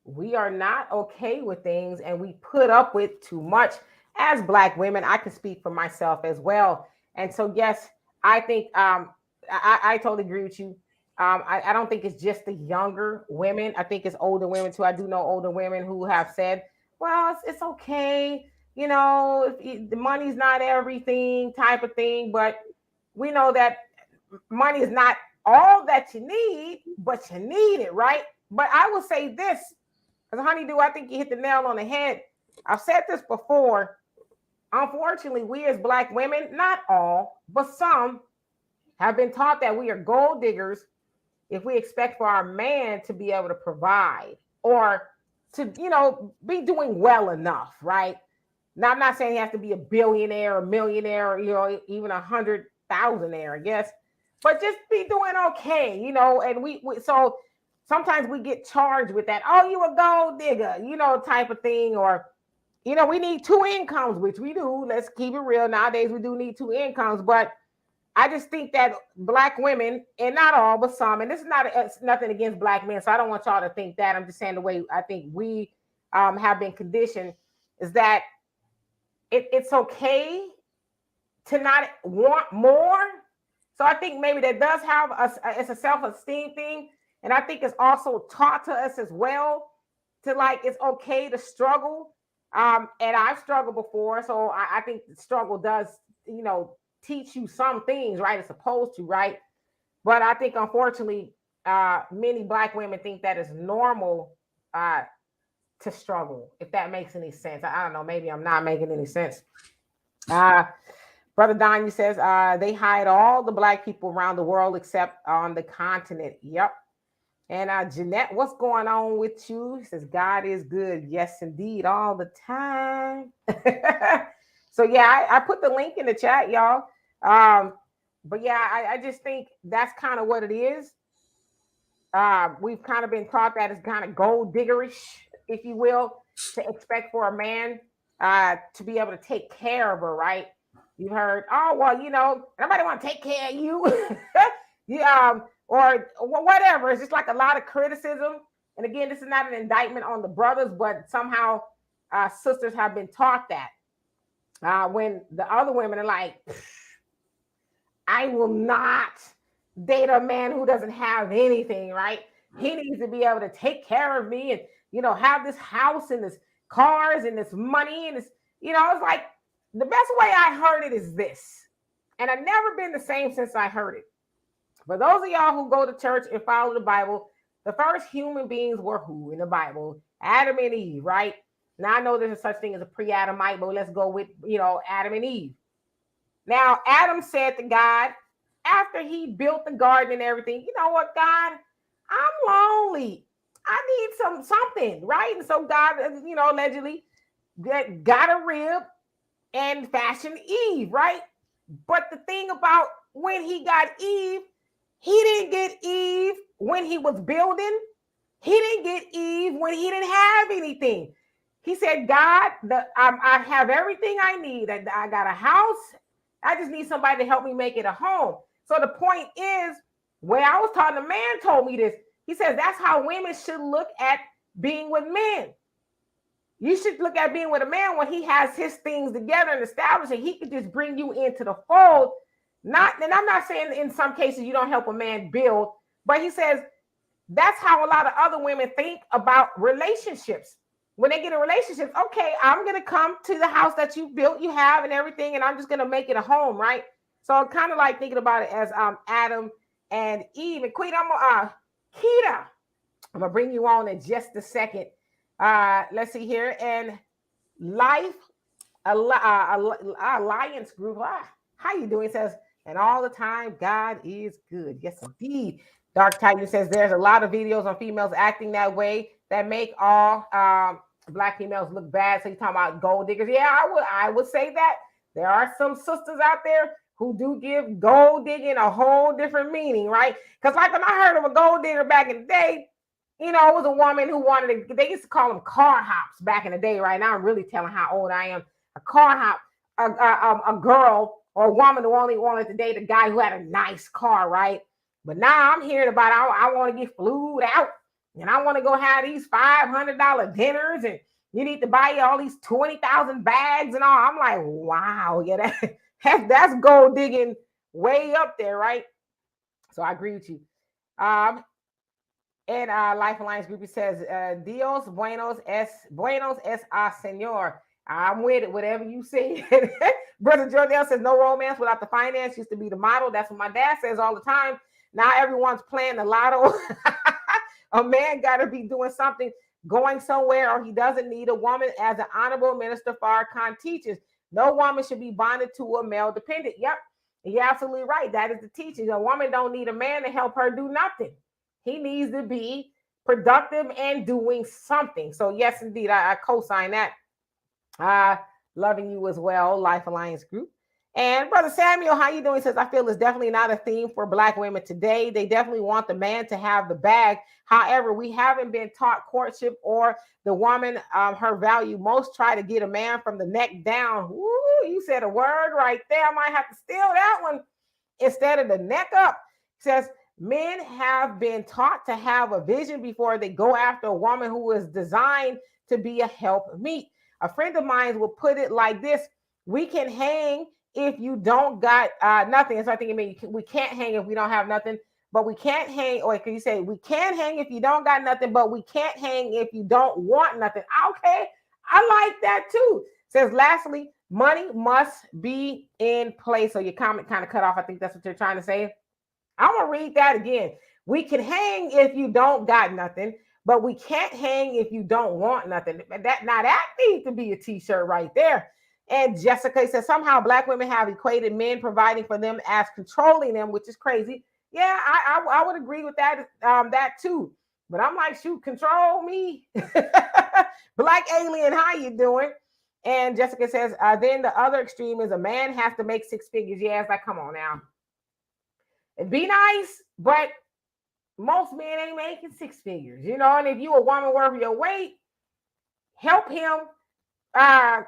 we are not okay with things and we put up with too much. As black women, I can speak for myself as well. And so, yes, I think I totally agree with you. I don't think it's just the younger women. I think it's older women too. I do know older women who have said, well, it's okay. If the money's not everything type of thing. But we know that money is not all that you need, but you need it, right? But I will say this, because Honeydew, I think you hit the nail on the head. I've said this before. Unfortunately, we as black women, not all, but some, have been taught that we are gold diggers if we expect for our man to be able to provide or to, be doing well enough, right? Now, I'm not saying he has to be a billionaire or millionaire or, even 100,000-aire, I guess, but just be doing okay, and we so sometimes we get charged with that. Oh, you a gold digger, type of thing, or, we need two incomes, which we do. Let's keep it real. Nowadays, we do need two incomes, but I just think that black women, and not all, but some, and this is it's nothing against black men, so I don't want y'all to think that. I'm just saying the way I think we have been conditioned is that it's okay to not want more. So I think maybe that does have it's a self-esteem thing, and I think it's also taught to us as well to it's okay to struggle. And I've struggled before, so I think the struggle does, teach you some things, right? It's supposed to, right? But I think, unfortunately, many Black women think that is normal to struggle, if that makes any sense. I don't know, maybe I'm not making any sense. Brother Don, says they hide all the Black people around the world except on the continent. Yep. And Jeanette, what's going on with you? He says, God is good. Yes, indeed, all the time. So, yeah, I put the link in the chat, y'all. But, yeah, I just think that's kind of what it is. We've kind of been taught that it's kind of gold diggerish, if you will, to expect for a man to be able to take care of her, right? You heard, oh, well, you know, nobody want to take care of you. Yeah, or whatever. It's just like a lot of criticism. And again, this is not an indictment on the brothers, but somehow sisters have been taught that when the other women are like, I will not date a man who doesn't have anything, right? He needs to be able to take care of me and, you know, have this house and this cars and this money and this, you know, it's like the best way I heard it is this. And I've never been the same since I heard it. For those of y'all who go to church and follow the Bible, the first human beings were who in the Bible? Adam and Eve, right? Now, I know there's a such thing as a pre-Adamite, but let's go with, you know, Adam and Eve. Now, Adam said to God, after he built the garden and everything, you know what, God? I'm lonely. I need something, right? And so God, you know, allegedly got a rib and fashioned Eve, right? But the thing about when he got Eve, he didn't get Eve when he was building. He didn't get Eve when he didn't have anything. He said, God, I have everything I need. I got a house. I just need somebody to help me make it a home. So the point is, where I was taught, the man told me this. He says that's how women should look at being with men. You should look at being with a man when he has his things together and established, and he could just bring you into the fold. And I'm not saying in some cases you don't help a man build, but he says that's how a lot of other women think about relationships. When they get in relationships, okay, I'm going to come to the house that you built, you have and everything, and I'm just going to make it a home, right? So I'm kind of like thinking about it as Adam and Eve. And Keita, I'm going to bring you on in just a second. Let's see here. And Life Alliance Group. How you doing? It says, and all the time, God is good. Yes, indeed. Dark Titan says there's a lot of videos on females acting that way that make all Black females look bad. So you're talking about gold diggers. Yeah, I would say that. There are some sisters out there who do give gold digging a whole different meaning, right? Because like when I heard of a gold digger back in the day, you know, it was a woman who wanted to, they used to call them car hops back in the day, right? Now I'm really telling how old I am. A car hop, a girl or a woman who only wanted to date a guy who had a nice car, right? But now I'm hearing about I want to get flued out and I want to go have these $500 dinners and you need to buy all these 20,000 bags and all. I'm like, wow, yeah, that's gold digging way up there, right? So I agree with you. And Life Alliance Group, it says, Dios buenos es señor. I'm with it, whatever you say. Brother Jordell says, no romance without the finance used to be the model. That's what my dad says all the time. Now everyone's playing the lotto. A man got to be doing something, going somewhere, or he doesn't need a woman. As the Honorable Minister Farrakhan teaches, no woman should be bonded to a male dependent. Yep, you're absolutely right. That is the teaching. A woman don't need a man to help her do nothing. He needs to be productive and doing something. So yes, indeed, I co-sign that. Loving you as well, Life Alliance Group. And Brother Samuel, how you doing? He says, I feel it's definitely not a theme for Black women today. They definitely want the man to have the bag. However, we haven't been taught courtship or the woman, her value. Most try to get a man from the neck down. Ooh, you said a word right there. I might have to steal that one instead of the neck up. He says, men have been taught to have a vision before they go after a woman who is designed to be a helpmeet. A friend of mine will put it like this: we can hang if you don't got nothing. So I think it means we can't hang if we don't have nothing, but we can't hang. Or can you say we can hang if you don't got nothing, but we can't hang if you don't want nothing? Okay, I like that too. Says lastly, money must be in place. So your comment kind of cut off. I think that's what you're trying to say. I'm gonna read that again. We can hang if you don't got nothing, but we can't hang if you don't want nothing. That needs to be a t-shirt right there. And Jessica says somehow Black women have equated men providing for them as controlling them, which is crazy. Yeah, I would agree with that that too. But I'm like, shoot, control me. Black alien, how you doing? And Jessica says, then the other extreme is a man has to make 6 figures. Yeah, it's like, come on now. It'd be nice, but most men ain't making 6 figures, you know. And if you a woman worth your weight, help him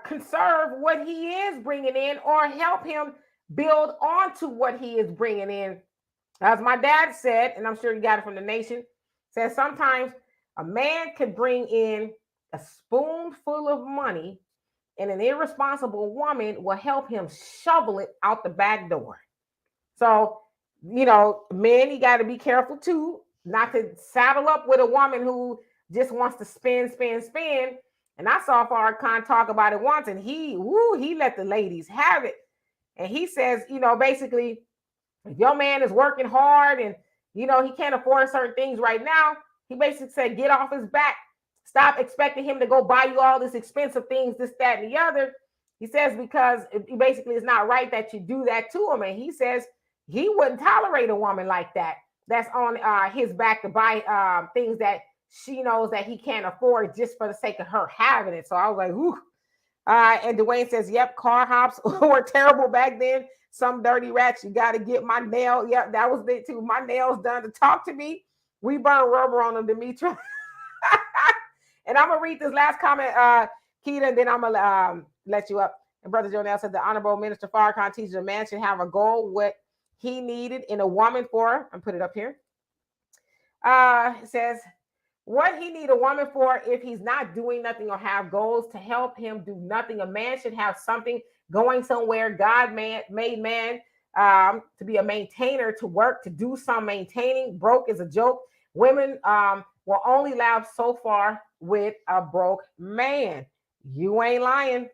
conserve what he is bringing in, or help him build onto what he is bringing in. As my dad said, and I'm sure you got it from the Nation, says sometimes a man could bring in a spoonful of money and an irresponsible woman will help him shovel it out the back door. So, you know, men, you got to be careful too, not to saddle up with a woman who just wants to spend. And I saw Farrakhan talk about it once, and he let the ladies have it. And he says, you know, basically, if your man is working hard and, you know, he can't afford certain things right now, he basically said, get off his back. Stop expecting him to go buy you all this expensive things, this, that, and the other. He says, because it basically it's not right that you do that to him. And he says he wouldn't tolerate a woman like that, that's on his back to buy things that she knows that he can't afford just for the sake of her having it. So I was like, ooh. And Dwayne says, yep, car hops were terrible back then. Some dirty rats, you got to get my nail. Yep, that was it too. My nails done to talk to me. We burn rubber on them, Demetra. And I'm going to read this last comment, Keita, and then I'm going to let you up. And Brother Jonell said, the Honorable Minister Farrakhan teaches a man should have a goal, what he needed in a woman for, and put it up here. It says, what he need a woman for if he's not doing nothing or have goals to help him do nothing. A man should have something going somewhere. God made man to be a maintainer, to work, to do some maintaining. Broke is a joke. Women will only laugh so far with a broke man. You ain't lying.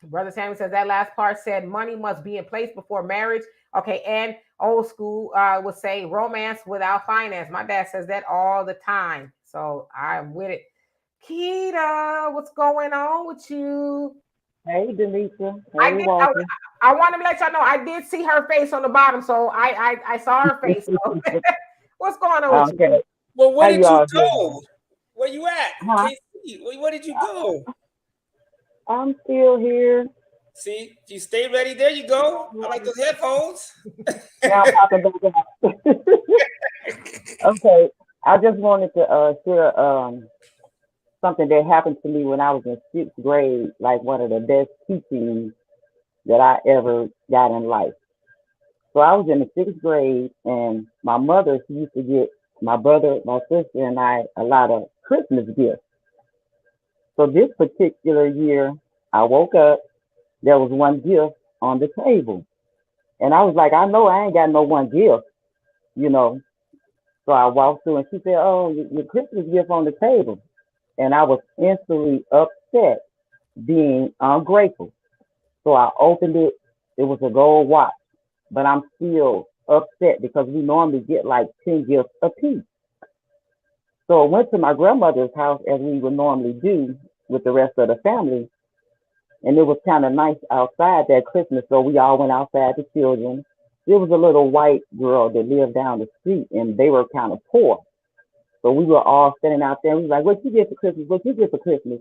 Brother Samuel says that last part said money must be in place before marriage. Okay, and old school would say romance without finance. My dad says that all the time. So I'm with it. Keita, what's going on with you? Hey, Demetra. Hey, I want to let y'all know I did see her face on the bottom, so I saw her face. So. What's going on with you? Well, where did you go? Where you at? Huh? Where did you go? I'm still here. See, you stay ready. There you go. I like those headphones. Now I'm popping back out. Okay, I just wanted to share something that happened to me when I was in 6th grade, like one of the best teachings that I ever got in life. So I was in the 6th grade, and my mother, she used to get my brother, my sister, and I a lot of Christmas gifts. So this particular year, I woke up, there was one gift on the table. And I was like, I know I ain't got no one gift, you know. So I walked through and she said, oh, your Christmas gift on the table. And I was instantly upset, being ungrateful. So I opened it. It was a gold watch. But I'm still upset because we normally get like 10 gifts apiece. So I went to my grandmother's house as we would normally do with the rest of the family. And it was kind of nice outside that Christmas. So we all went outside, the children. There was a little white girl that lived down the street, and they were kind of poor. So we were all standing out there. And we were like, what you get for Christmas? What you get for Christmas?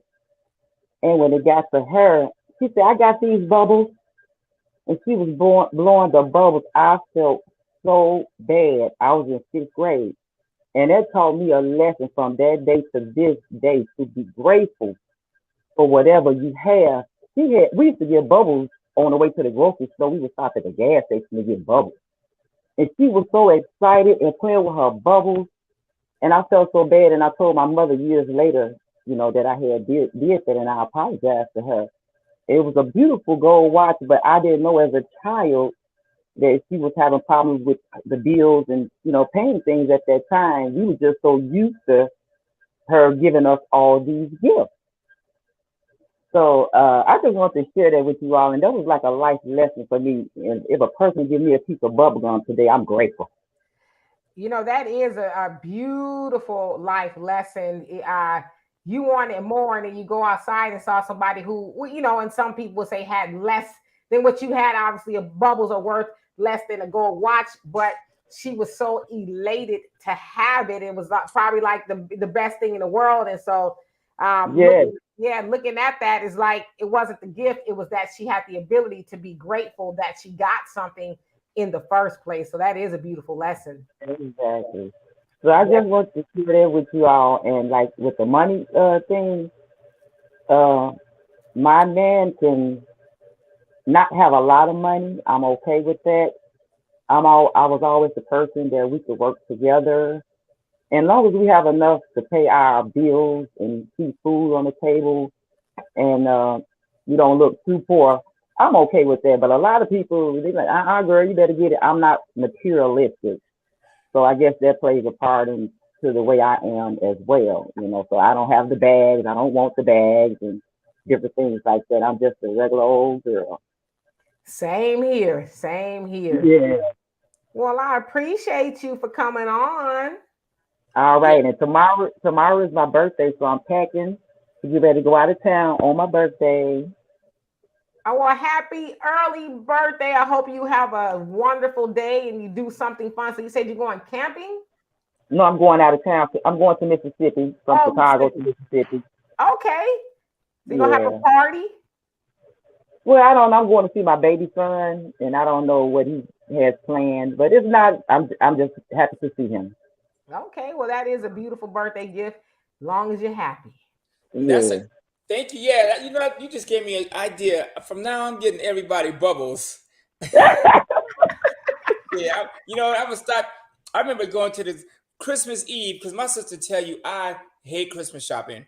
And when it got to her, she said, I got these bubbles. And she was blowing the bubbles. I felt so bad. I was in 6th grade. And that taught me a lesson from that day to this day, to be grateful for whatever you have. We used to get bubbles on the way to the grocery store. We would stop at the gas station to get bubbles. And she was so excited and playing with her bubbles. And I felt so bad. And I told my mother years later, you know, that I had did that, and I apologized to her. It was a beautiful gold watch, but I didn't know as a child that she was having problems with the bills and, you know, paying things at that time. We were just so used to her giving us all these gifts. So I just want to share that with you all. And that was like a life lesson for me. And if a person give me a piece of bubble gum today, I'm grateful. You know, that is a beautiful life lesson. You wanted more, and then you go outside and saw somebody who, you know, and some people would say had less than what you had. Obviously, bubbles are worth less than a gold watch, but she was so elated to have it. It was probably like the best thing in the world. And so, looking at that is like, it wasn't the gift. It was that she had the ability to be grateful that she got something in the first place. So that is a beautiful lesson. Exactly. So I just want to share that with you all, and like with the money thing, uh, my man can not have a lot of money. I'm okay with that. I was always the person that we could work together. And as long as we have enough to pay our bills and keep food on the table, and you don't look too poor, I'm okay with that. But a lot of people, they like, girl, you better get it. I'm not materialistic. So I guess that plays a part into the way I am as well. You know, so I don't have the bags. I don't want the bags and different things like that. I'm just a regular old girl. Same here. Same here. Yeah. Well, I appreciate you for coming on. All right. And tomorrow is my birthday, so I'm packing to get ready to go out of town on my birthday. Oh, well, happy early birthday. I hope you have a wonderful day and you do something fun. So you said you're going camping? No, I'm going out of town. I'm going to Mississippi, from Chicago to Mississippi. Okay. So you're going to have a party? Well, I don't know. I'm going to see my baby son, and I don't know what he has planned, but it's not, I'm just happy to see him. Okay. Well, that is a beautiful birthday gift, as long as you're happy. Yeah. Thank you. Yeah, you know, you just gave me an idea. From now on, I'm getting everybody bubbles. Yeah, you know, I would start. I remember going to this Christmas Eve, because my sister tell you I hate Christmas shopping.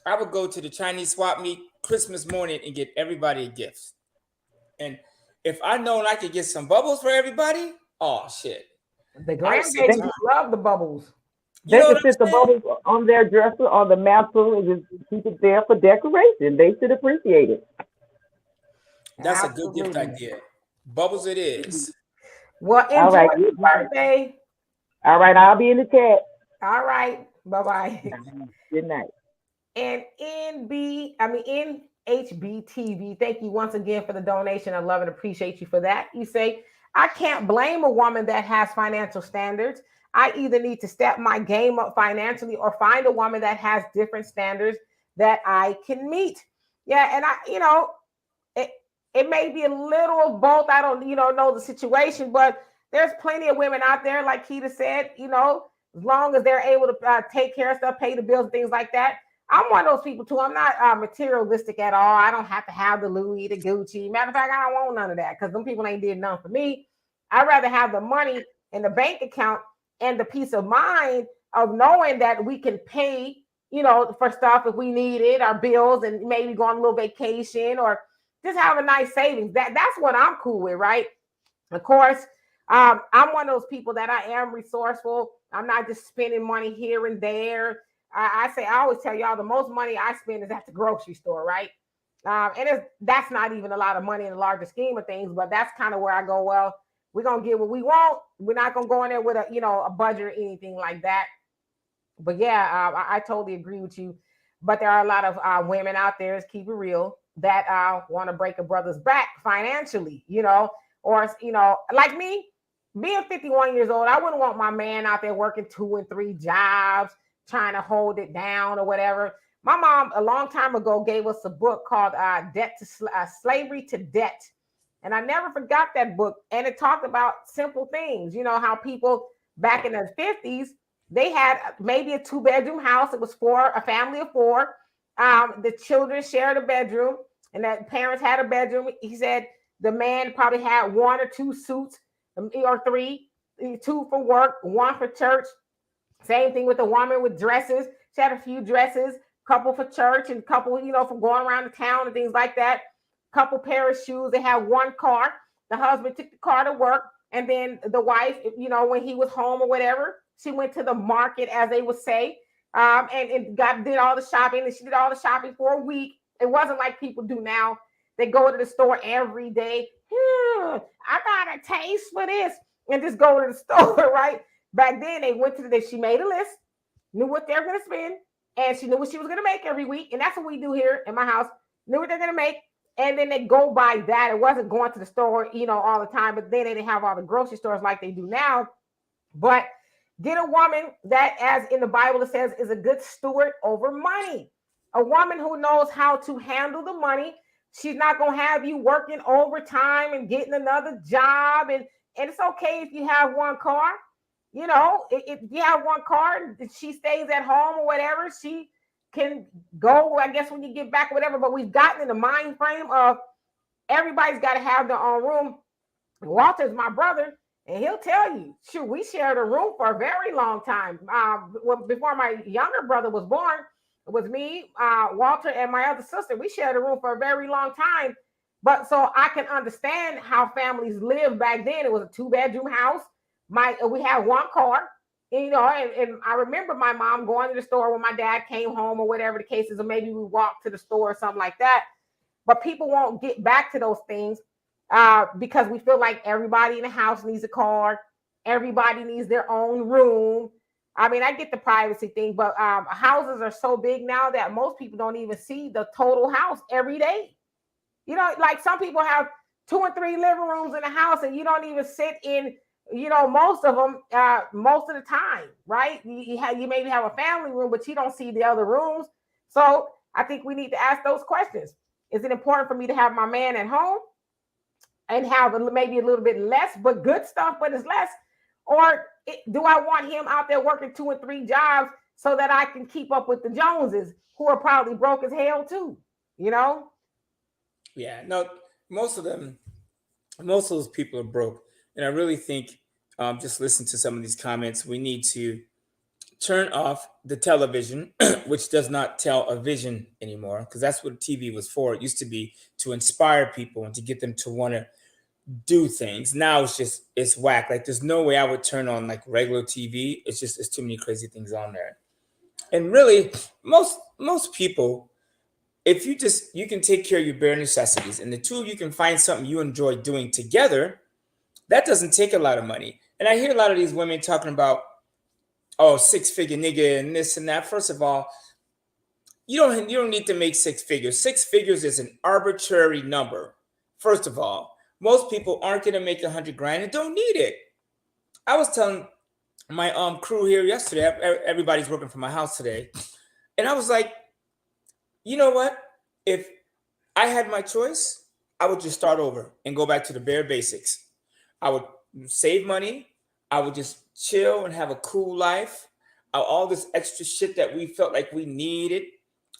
I would go to the Chinese swap meet Christmas morning and get everybody a gift. And if I known I could get some bubbles for everybody, oh shit. The grandbabies love the bubbles. They can sit the bubbles on their dresser, on the mantle, and just keep it there for decoration. They should appreciate it. That's a good gift idea. Bubbles it is. Well, enjoy your birthday. All right, I'll be in the chat. All right. Bye-bye. Good night. And NHBTV, thank you once again for the donation. I love and appreciate you for that. You say, I can't blame a woman that has financial standards. I either need to step my game up financially or find a woman that has different standards that I can meet. Yeah, and it may be a little of both. I don't, know the situation, but there's plenty of women out there, like Keita said, as long as they're able to take care of stuff, pay the bills, and things like that. I'm one of those people too. I'm not materialistic at all. I don't have to have the Louis, the Gucci. Matter of fact, I don't want none of that because them people ain't did nothing for me. I'd rather have the money in the bank account and the peace of mind of knowing that we can pay, for stuff if we need it, our bills, and maybe go on a little vacation or just have a nice savings. That's what I'm cool with, right? Of course, I'm one of those people that I am resourceful. I'm not just spending money here and there. I always tell y'all the most money I spend is at the grocery store, right? And that's not even a lot of money in the larger scheme of things, but that's kind of where I go, well, we're going to get what we want. We're not going to go in there with a budget or anything like that. But yeah, I totally agree with you. But there are a lot of women out there, let's keep it real, that want to break a brother's back financially, or, like me, being 51 years old, I wouldn't want my man out there working 2 and 3 jobs, trying to hold it down or whatever. My mom, a long time ago, gave us a book called Slavery to Debt. And I never forgot that book. And it talked about simple things, how people back in the 50s, they had maybe a 2-bedroom house. It was a family of 4. The children shared a bedroom and that parents had a bedroom. He said the man probably had 1 or 2 suits or 3, 2 for work, 1 for church. Same thing with the woman with dresses. She had a few dresses, couple for church and couple, for going around the town and things like that. Couple pair of shoes. They had 1 car. The husband took the car to work. And then the wife, when he was home or whatever, she went to the market, as they would say, and did all the shopping. And she did all the shopping for a week. It wasn't like people do now. They go to the store every day. I got a taste for this and just go to the store, right? Back then, they went to she made a list, knew what they were going to spend, and she knew what she was going to make every week. And that's what we do here in my house. Knew what they're going to make. And then they go by that. It wasn't going to the store, all the time. But then they didn't have all the grocery stores like they do now. But get a woman that, as in the Bible it says, is a good steward over money. A woman who knows how to handle the money. She's not going to have you working overtime and getting another job. And it's okay if you have one car. If you have one car, she stays at home or whatever, she can go, I guess, when you get back or whatever. But we've gotten in the mind frame of everybody's got to have their own room. Walter's my brother, and he'll tell you, shoot, we shared a room for a very long time. Before my younger brother was born, it was me, Walter, and my other sister. We shared a room for a very long time. But so I can understand how families lived back then. It was a 2-bedroom house. We had one car, and I remember my mom going to the store when my dad came home or whatever the case is, or maybe we walked to the store or something like that. But people won't get back to those things because we feel like everybody in the house needs a car. Everybody needs their own room. I mean, I get the privacy thing, but houses are so big now that most people don't even see the total house every day. Like some people have 2 and 3 living rooms in the house, and you don't even sit in most of them, most of the time, right? You maybe have a family room, but you don't see the other rooms. So I think we need to ask those questions. Is it important for me to have my man at home and have maybe a little bit less, but good stuff, but it's less? Or do I want him out there working 2 and 3 jobs so that I can keep up with the Joneses, who are probably broke as hell too, Yeah, no, most of those people are broke. And I really think, just listen to some of these comments, we need to turn off the television, which does not tell a vision anymore, because that's what TV was for. It used to be to inspire people and to get them to want to do things. Now it's whack. Like there's no way I would turn on like regular TV. It's too many crazy things on there. And really, most people, if you can take care of your bare necessities, and the two of you can find something you enjoy doing together, that doesn't take a lot of money. And I hear a lot of these women talking about, 6-figure nigga and this and that. First of all, you don't need to make 6 figures. 6 figures is an arbitrary number. First of all, most people aren't going to make $100,000 and don't need it. I was telling my crew here yesterday, everybody's working from my house today, and I was like, you know what? If I had my choice, I would just start over and go back to the bare basics. I would save money. I would just chill and have a cool life. All this extra shit that we felt like we needed,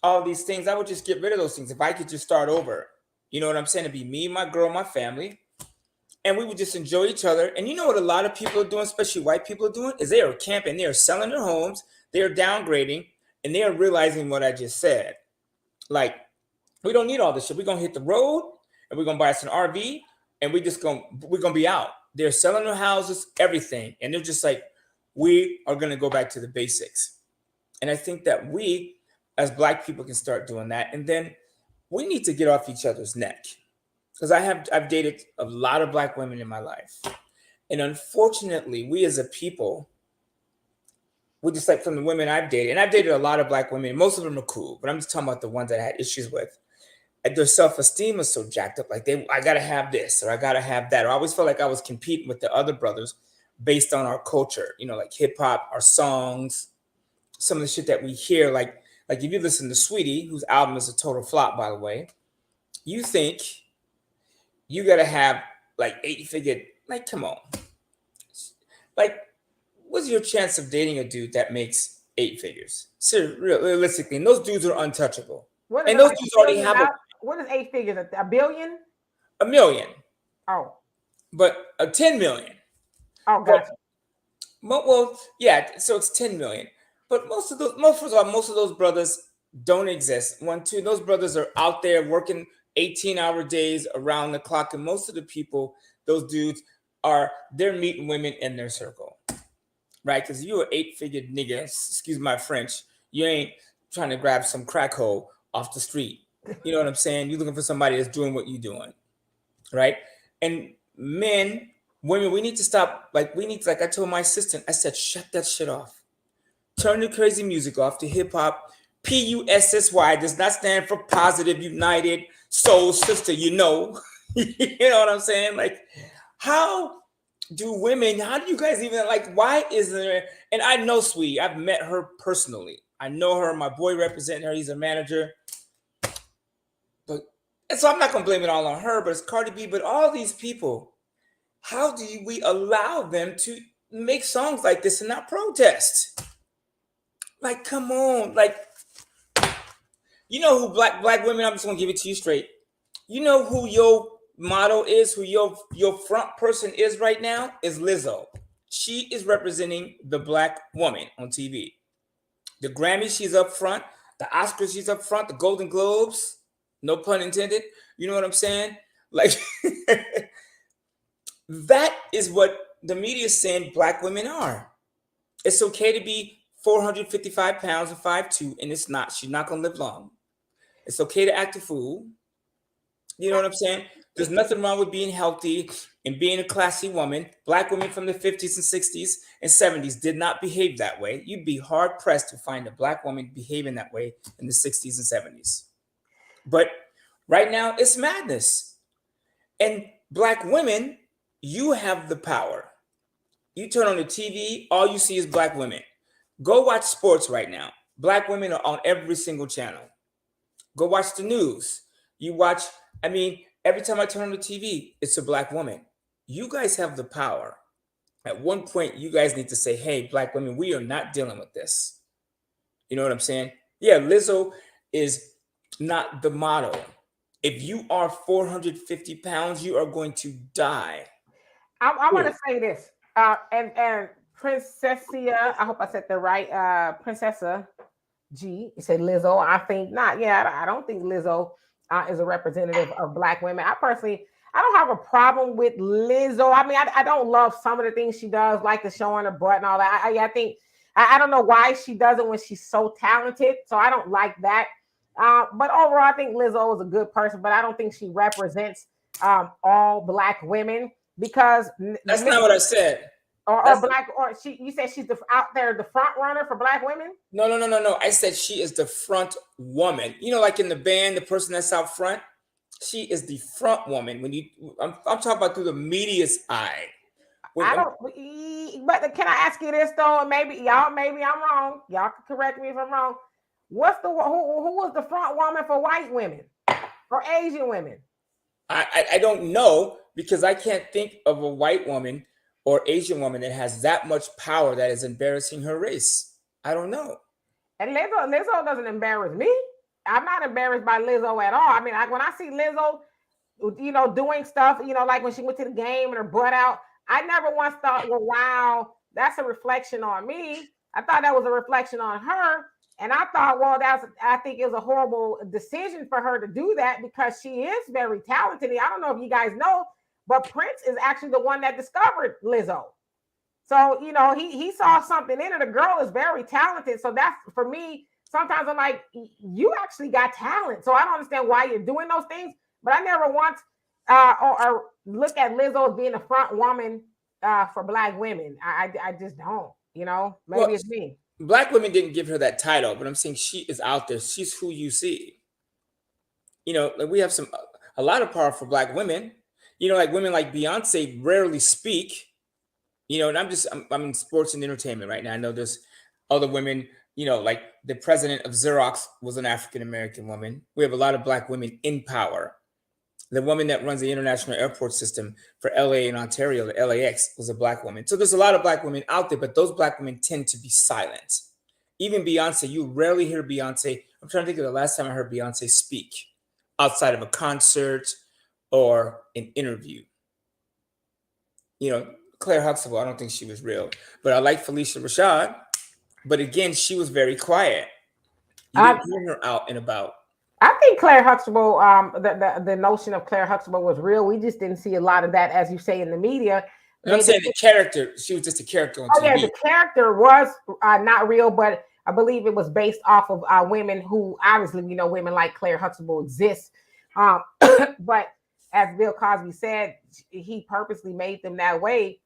all these things, I would just get rid of those things if I could just start over. You know what I'm saying? It'd be me, my girl, my family, and we would just enjoy each other. And you know what a lot of people are doing, especially white people are doing, is they are camping, they are selling their homes, they are downgrading, and they are realizing what I just said. Like, we don't need all this shit. We're gonna hit the road and we're gonna buy us an RV and we're gonna be out. They're selling their houses, everything, and they're just like, we are gonna go back to the basics. And I think that we, as Black people, can start doing that. And then we need to get off each other's neck, because I've dated a lot of Black women in my life, and unfortunately, we as a people, we just, like, from the women I've dated, and I've dated a lot of Black women. Most of them are cool, but I'm just talking about the ones that I had issues with. Their self-esteem is so jacked up. Like, I gotta have this, or I gotta have that. Or I always felt like I was competing with the other brothers based on our culture, like hip hop, our songs, some of the shit that we hear. Like if you listen to Sweetie, whose album is a total flop, by the way, you think you gotta have like 8-figure. Like, come on. Like, what's your chance of dating a dude that makes 8 figures? So realistically, and those dudes are untouchable. And those dudes already have what is 8 figures? A billion? $1 million. Oh. But 10 million. Oh, gotcha. Well, yeah, so it's 10 million. But most of those brothers don't exist. 1, 2, those brothers are out there working 18-hour days around the clock. And most of the people, those dudes, they're meeting women in their circle. Right? Because you're an 8-figure nigga, excuse my French, you ain't trying to grab some crack hole off the street. You know what I'm saying? You're looking for somebody that's doing what you're doing, right? And men Women, we need to stop. Like I told my assistant, I said, shut that shit off. Turn the crazy music off. The hip hop, PUSSY does not stand for Positive United Soul Sister. You know, you know what I'm saying? Like, how do you guys even like? Why isn't there? And I know Sweetie. I've met her personally. I know her. My boy representing her. He's a manager. But and so I'm not gonna blame it all on her. But it's Cardi B. But all these people. How do we allow them to make songs like this and not protest? Like, come on. Like, you know who black women, I'm just gonna give it to you straight. You know who your model is, who your front person is right now, is Lizzo. She is representing the black woman on TV. The Grammy, she's up front. The Oscars, she's up front. The Golden Globes, no pun intended. You know what I'm saying? Like, that is what the media is saying black women are. It's okay to be 455 pounds and 5'2", and it's not. She's not going to live long. It's okay to act a fool. You know what I'm saying? There's nothing wrong with being healthy and being a classy woman. Black women from the 50s and 60s and 70s did not behave that way. You'd be hard-pressed to find a black woman behaving that way in the 60s and 70s. But right now, it's madness. And black women, you have the power. You turn on the TV, all you see is black women. Go watch sports right now. Black women are on every single channel. Go watch the news. You watch, every time I turn on the TV, it's a black woman. You guys have the power. At one point, you guys need to say, hey, black women, we are not dealing with this. You know what I'm saying? Yeah, Lizzo is not the model. If you are 450 pounds, you are going to die. I want to say this, and Princessia, I hope I said that right, Princessa G, you said Lizzo, I think not. Yeah, I don't think Lizzo is a representative of black women. I don't have a problem with Lizzo. I don't love some of the things she does, like the showing her butt and all that. I don't know why she does it when she's so talented, so I don't like that. But overall, I think Lizzo is a good person, but I don't think she represents all black women. Because that's not what I said. You said she's out there the front runner for black women? No. I said she is the front woman. You know, like in the band, the person that's out front, she is the front woman. I'm talking about through the media's eye. But can I ask you this though? Maybe I'm wrong. Y'all can correct me if I'm wrong. Who was the front woman for white women or Asian women? I don't know, because I can't think of a white woman or Asian woman that has that much power that is embarrassing her race. I don't know. And Lizzo doesn't embarrass me. I'm not embarrassed by Lizzo at all. When I see Lizzo, doing stuff, like when she went to the game and her butt out, I never once thought, well, wow, that's a reflection on me. I thought that was a reflection on her. And I thought, well, I think it was a horrible decision for her to do that, because she is very talented. I don't know if you guys know, but Prince is actually the one that discovered Lizzo. So, he saw something in her. The girl is very talented. So that's, for me, sometimes I'm like, you actually got talent. So I don't understand why you're doing those things. But I never once or look at Lizzo as being a front woman for black women. I just don't, maybe it's me. Black women didn't give her that title, but I'm saying she is out there. She's who you see. We have a lot of powerful black women. Like women like Beyonce rarely speak. And I'm in sports and entertainment right now. I know there's other women, like the president of Xerox was an African-American woman. We have a lot of black women in power. The woman that runs the international airport system for LA and Ontario, the LAX, was a black woman. So there's a lot of black women out there, but those black women tend to be silent. Even Beyonce, you rarely hear Beyonce. I'm trying to think of the last time I heard Beyonce speak outside of a concert or an interview. Claire Huxtable, I don't think she was real, but I like Felicia Rashad. But again, she was very quiet. You didn't hear her out and about. I think Claire Huxtable, the notion of Claire Huxtable was real. We just didn't see a lot of that, as you say, in the media. I'm saying the character, she was just a character on TV. Yeah, the character was not real, but I believe it was based off of women who, obviously, women like Claire Huxtable exist. But as Bill Cosby said, he purposely made them that way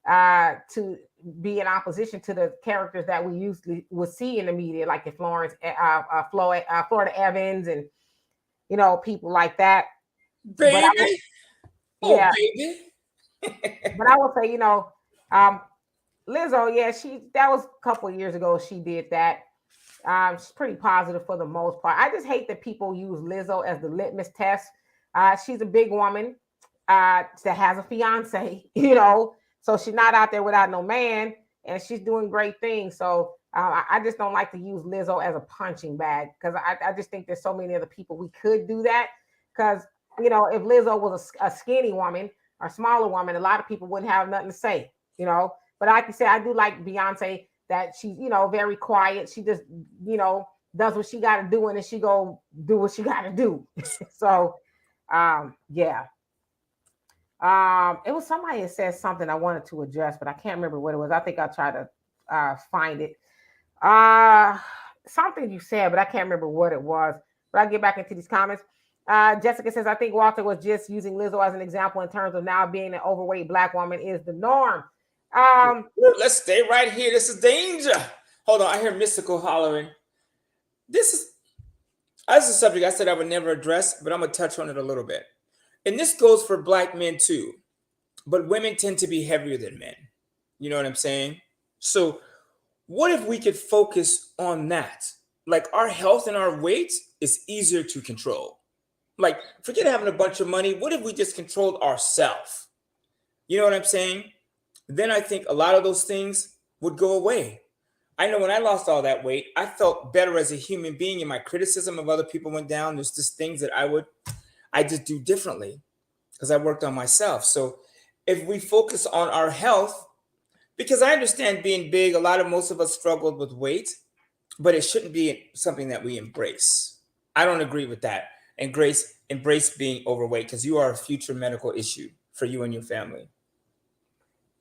to be in opposition to the characters that we usually would see in the media, like the Florida Evans, and people like that. Baby, yeah, baby. but I will say, Lizzo, yeah, that was a couple of years ago. She did that. She's pretty positive for the most part. I just hate that people use Lizzo as the litmus test. She's a big woman that has a fiance, so she's not out there without no man, and she's doing great things. So I just don't like to use Lizzo as a punching bag, because I just think there's so many other people we could do that. Because if Lizzo was a skinny woman or smaller woman, a lot of people wouldn't have nothing to say, But like you said, I do like Beyonce, that she's very quiet. She just does what she got to do, and then she go do what she got to do. So yeah. It was somebody that said something I wanted to address, but I can't remember what it was. I think I'll try to find it. Something you said, but I can't remember what it was. But I'll get back into these comments. Jessica says, I think Walter was just using Lizzo as an example in terms of now being an overweight Black woman is the norm. Let's stay right here. This is danger. Hold on, I hear Mystical hollering. This is a subject I said I would never address, but I'm gonna touch on it a little bit. And this goes for Black men too, but women tend to be heavier than men. You know what I'm saying? So what if we could focus on that? Like, our health and our weight is easier to control. Like, forget having a bunch of money. What if we just controlled ourselves? You know what I'm saying? Then I think a lot of those things would go away. I know when I lost all that weight, I felt better as a human being, and my criticism of other people went down. There's just things that I just do differently because I worked on myself. So if we focus on our health, because I understand being big, most of us struggled with weight, but it shouldn't be something that we embrace. I don't agree with that. Embrace being overweight, because you are a future medical issue for you and your family.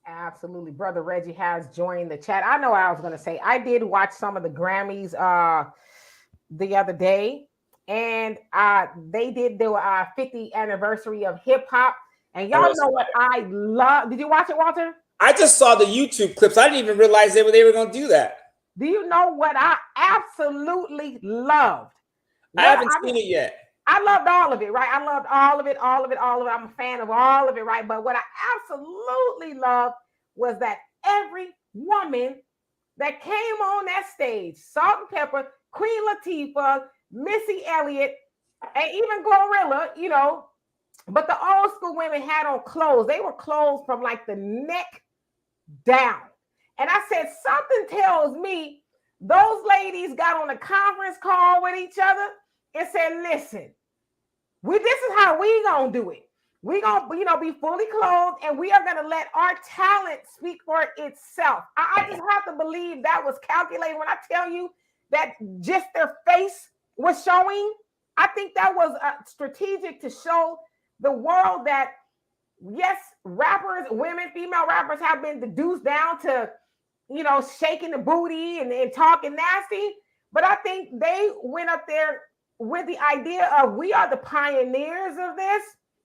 Absolutely. Brother Reggie has joined the chat. I know what I was going to say. I did watch some of the Grammys the other day, and they did the 50th anniversary of hip hop. And y'all know what I love. Did you watch it, Walter? I just saw the YouTube clips. I didn't even realize they were going to do that. Do you know what I absolutely loved? I haven't seen it yet. I loved all of it, right? I loved all of it. I'm a fan of all of it, right? But what I absolutely loved was that every woman that came on that stage, Salt and Pepper, Queen Latifah, Missy Elliott, and even Glorilla, but the old school women had on clothes. They were clothes from like the neck down. And I said, something tells me those ladies got on a conference call with each other and said, listen, this is how we gonna do it. We gonna, be fully clothed, and we are gonna let our talent speak for itself. I just have to believe that was calculated. When I tell you that just their face was showing, I think that was strategic to show the world that, yes, rappers, women, female rappers have been reduced down to, shaking the booty and talking nasty. But I think they went up there with the idea of, we are the pioneers of this.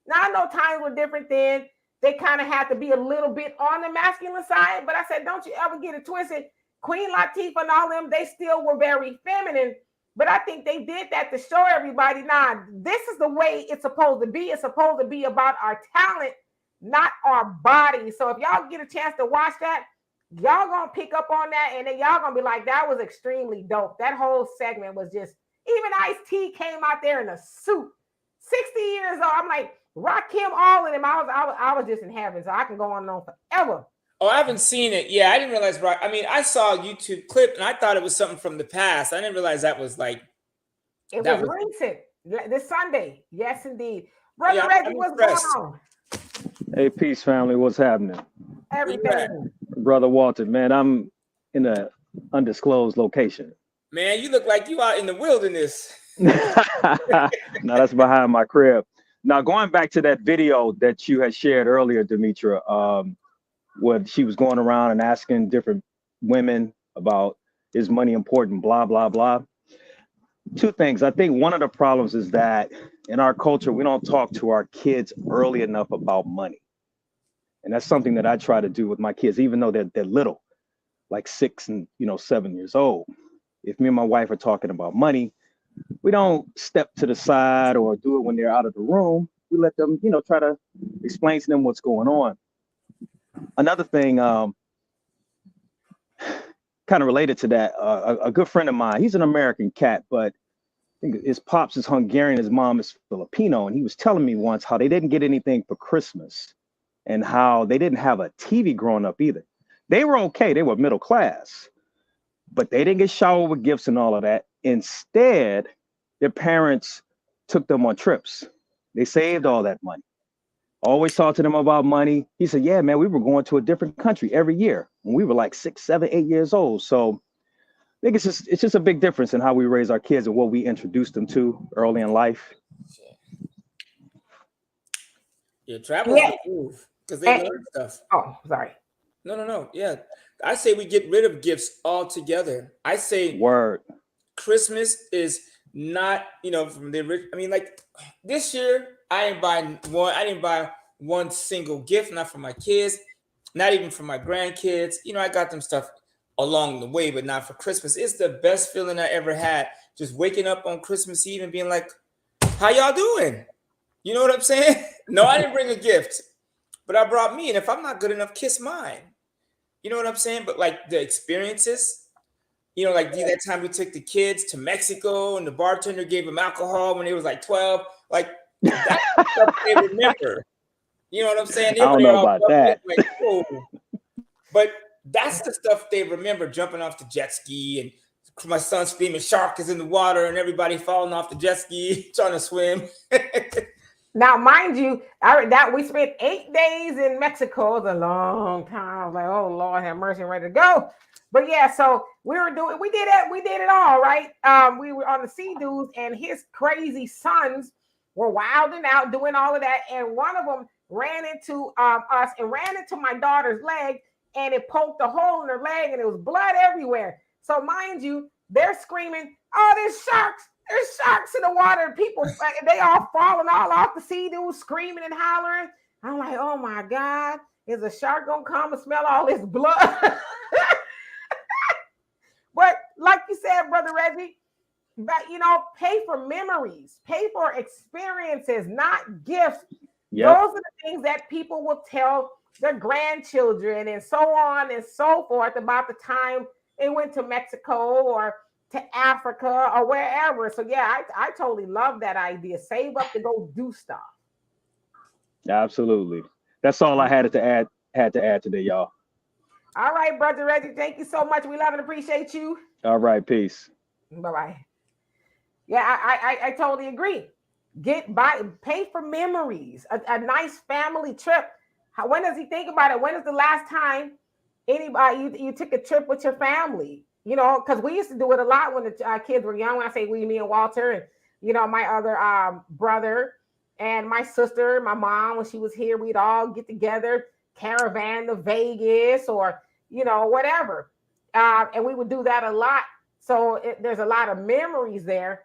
Now, I know times were different then. They kind of had to be a little bit on the masculine side. But I said, don't you ever get it twisted. Queen Latifah and all them, they still were very feminine. But I think they did that to show everybody, this is the way it's supposed to be. It's supposed to be about our talent, not our body. So if y'all get a chance to watch that, y'all gonna pick up on that, and then y'all gonna be like, that was extremely dope. That whole segment was just, even Ice-T came out there in a suit, 60 years old. I'm like, Rakim, all of them. I was just in heaven, so I can go on and on forever. Oh, I haven't seen it. Yeah, I didn't realize. I saw a YouTube clip, and I thought it was something from the past. I didn't realize that was like. It was recent. This Sunday. Yes, indeed. Brother Reggie, what's going on? Hey, peace, family. What's happening? Everything. Brother Walter, man, I'm in an undisclosed location. Man, you look like you out in the wilderness. No, that's behind my crib. Now, going back to that video that you had shared earlier, Demetra, where she was going around and asking different women about, is money important, blah, blah, blah. Two things. I think one of the problems is that in our culture, we don't talk to our kids early enough about money. And that's something that I try to do with my kids, even though they're little, like 6 and 7 years old. If me and my wife are talking about money, we don't step to the side or do it when they're out of the room. We let them, try to explain to them what's going on. Another thing, kind of related to that, a good friend of mine, he's an American cat, but I think his pops is Hungarian, his mom is Filipino, and he was telling me once how they didn't get anything for Christmas and how they didn't have a TV growing up either. They were okay, they were middle class, but they didn't get showered with gifts and all of that. Instead, their parents took them on trips. They saved all that money. Always talk to them about money. He said, yeah, man, we were going to a different country every year when we were like 6, 7, 8 years old. So I think it's just a big difference in how we raise our kids and what we introduce them to early in life. Yeah, travel is the move because they learn stuff. Oh, sorry. No. Yeah, I say we get rid of gifts altogether. I say word. Christmas is not, from the rich. I mean, like this year, I didn't buy one single gift, not for my kids, not even for my grandkids. I got them stuff along the way, but not for Christmas. It's the best feeling I ever had. Just waking up on Christmas Eve and being like, how y'all doing? You know what I'm saying? No, I didn't bring a gift, but I brought me. And if I'm not good enough, kiss mine. You know what I'm saying? But like the experiences, like that time we took the kids to Mexico and the bartender gave them alcohol when they was like 12. Like that's the stuff they remember. You know what I'm saying? I don't know about that. Like, whoa. But that's the stuff they remember, jumping off the jet ski and my son screaming shark is in the water and everybody falling off the jet ski trying to swim. Now, mind you, we spent 8 days in Mexico. It was a long time. I was like, oh Lord, have mercy, I'm ready to go. But yeah, so we did it all, right? We were on the sea dudes, and his crazy sons were wilding out, doing all of that, and one of them ran into us and ran into my daughter's leg, and it poked a hole in her leg, and it was blood everywhere. So mind you, they're screaming, oh, there's sharks in the water. People, they all falling all off the sea dudes, screaming and hollering. I'm like, oh my God, is a shark gonna come and smell all this blood? But like you said, Brother Reggie, but pay for memories, pay for experiences, not gifts. Yep. Those are the things that people will tell their grandchildren and so on and so forth about the time they went to Mexico or to Africa or wherever. So yeah, I totally love that idea. Save up to go do stuff. Absolutely. That's all I had to add today, y'all. All right, Brother Reggie, thank you so much. We love and appreciate you. All right, peace. Bye-bye. Yeah, I totally agree. Pay for memories, a nice family trip. When does he think about it? When is the last time anybody you took a trip with your family? Because we used to do it a lot when the kids were young. When I say we, me and Walter, and my other brother and my sister, my mom, when she was here, we'd all get together, caravan to Vegas or whatever, and we would do that a lot. So there's a lot of memories there,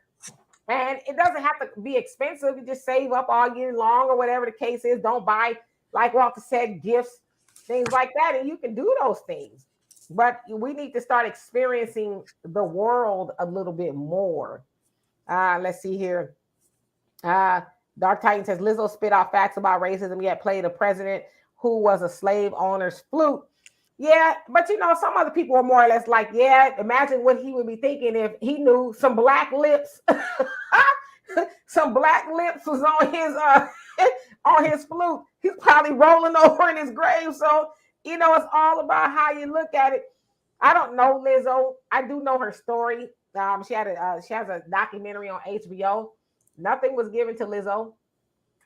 and it doesn't have to be expensive. You just save up all year long or whatever the case is. Don't buy, like Walter said, gifts, things like that, and you can do those things. But we need to start experiencing the world a little bit more. Let's see here. Dark Titan says Lizzo spit off facts about racism, yet played a president who was a slave owner's flute. Yeah, but some other people are more or less like, yeah, imagine what he would be thinking if he knew some black lips. Some black lips was on his flute. He's probably rolling over in his grave. So it's all about how you look at it. I don't know Lizzo. I do know her story. She has a documentary on HBO. Nothing was given to Lizzo.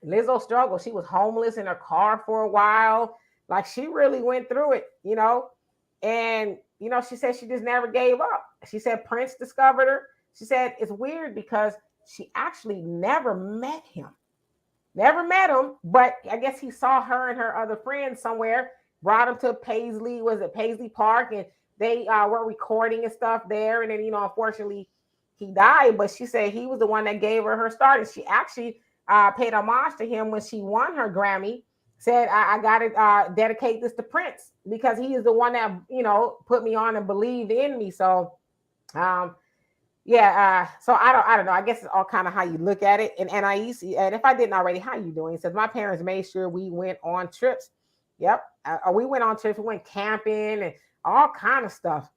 Lizzo struggled. She was homeless in her car for a while. Like she really went through it, and she said she just never gave up. She said Prince discovered her. She said it's weird because she actually never met him, but I guess he saw her and her other friends somewhere, brought them to Paisley Park, and they were recording and stuff there. And then, unfortunately, he died, but she said he was the one that gave her start. And she actually paid homage to him when she won her Grammy. Said, I got to dedicate this to Prince because he is the one that, you know, put me on and believed in me. So, so I don't know. I guess it's all kind of how you look at it. And Anais, and if I didn't already, how you doing? He says, my parents made sure we went on trips. Yep. We went on trips. We went camping and all kind of stuff.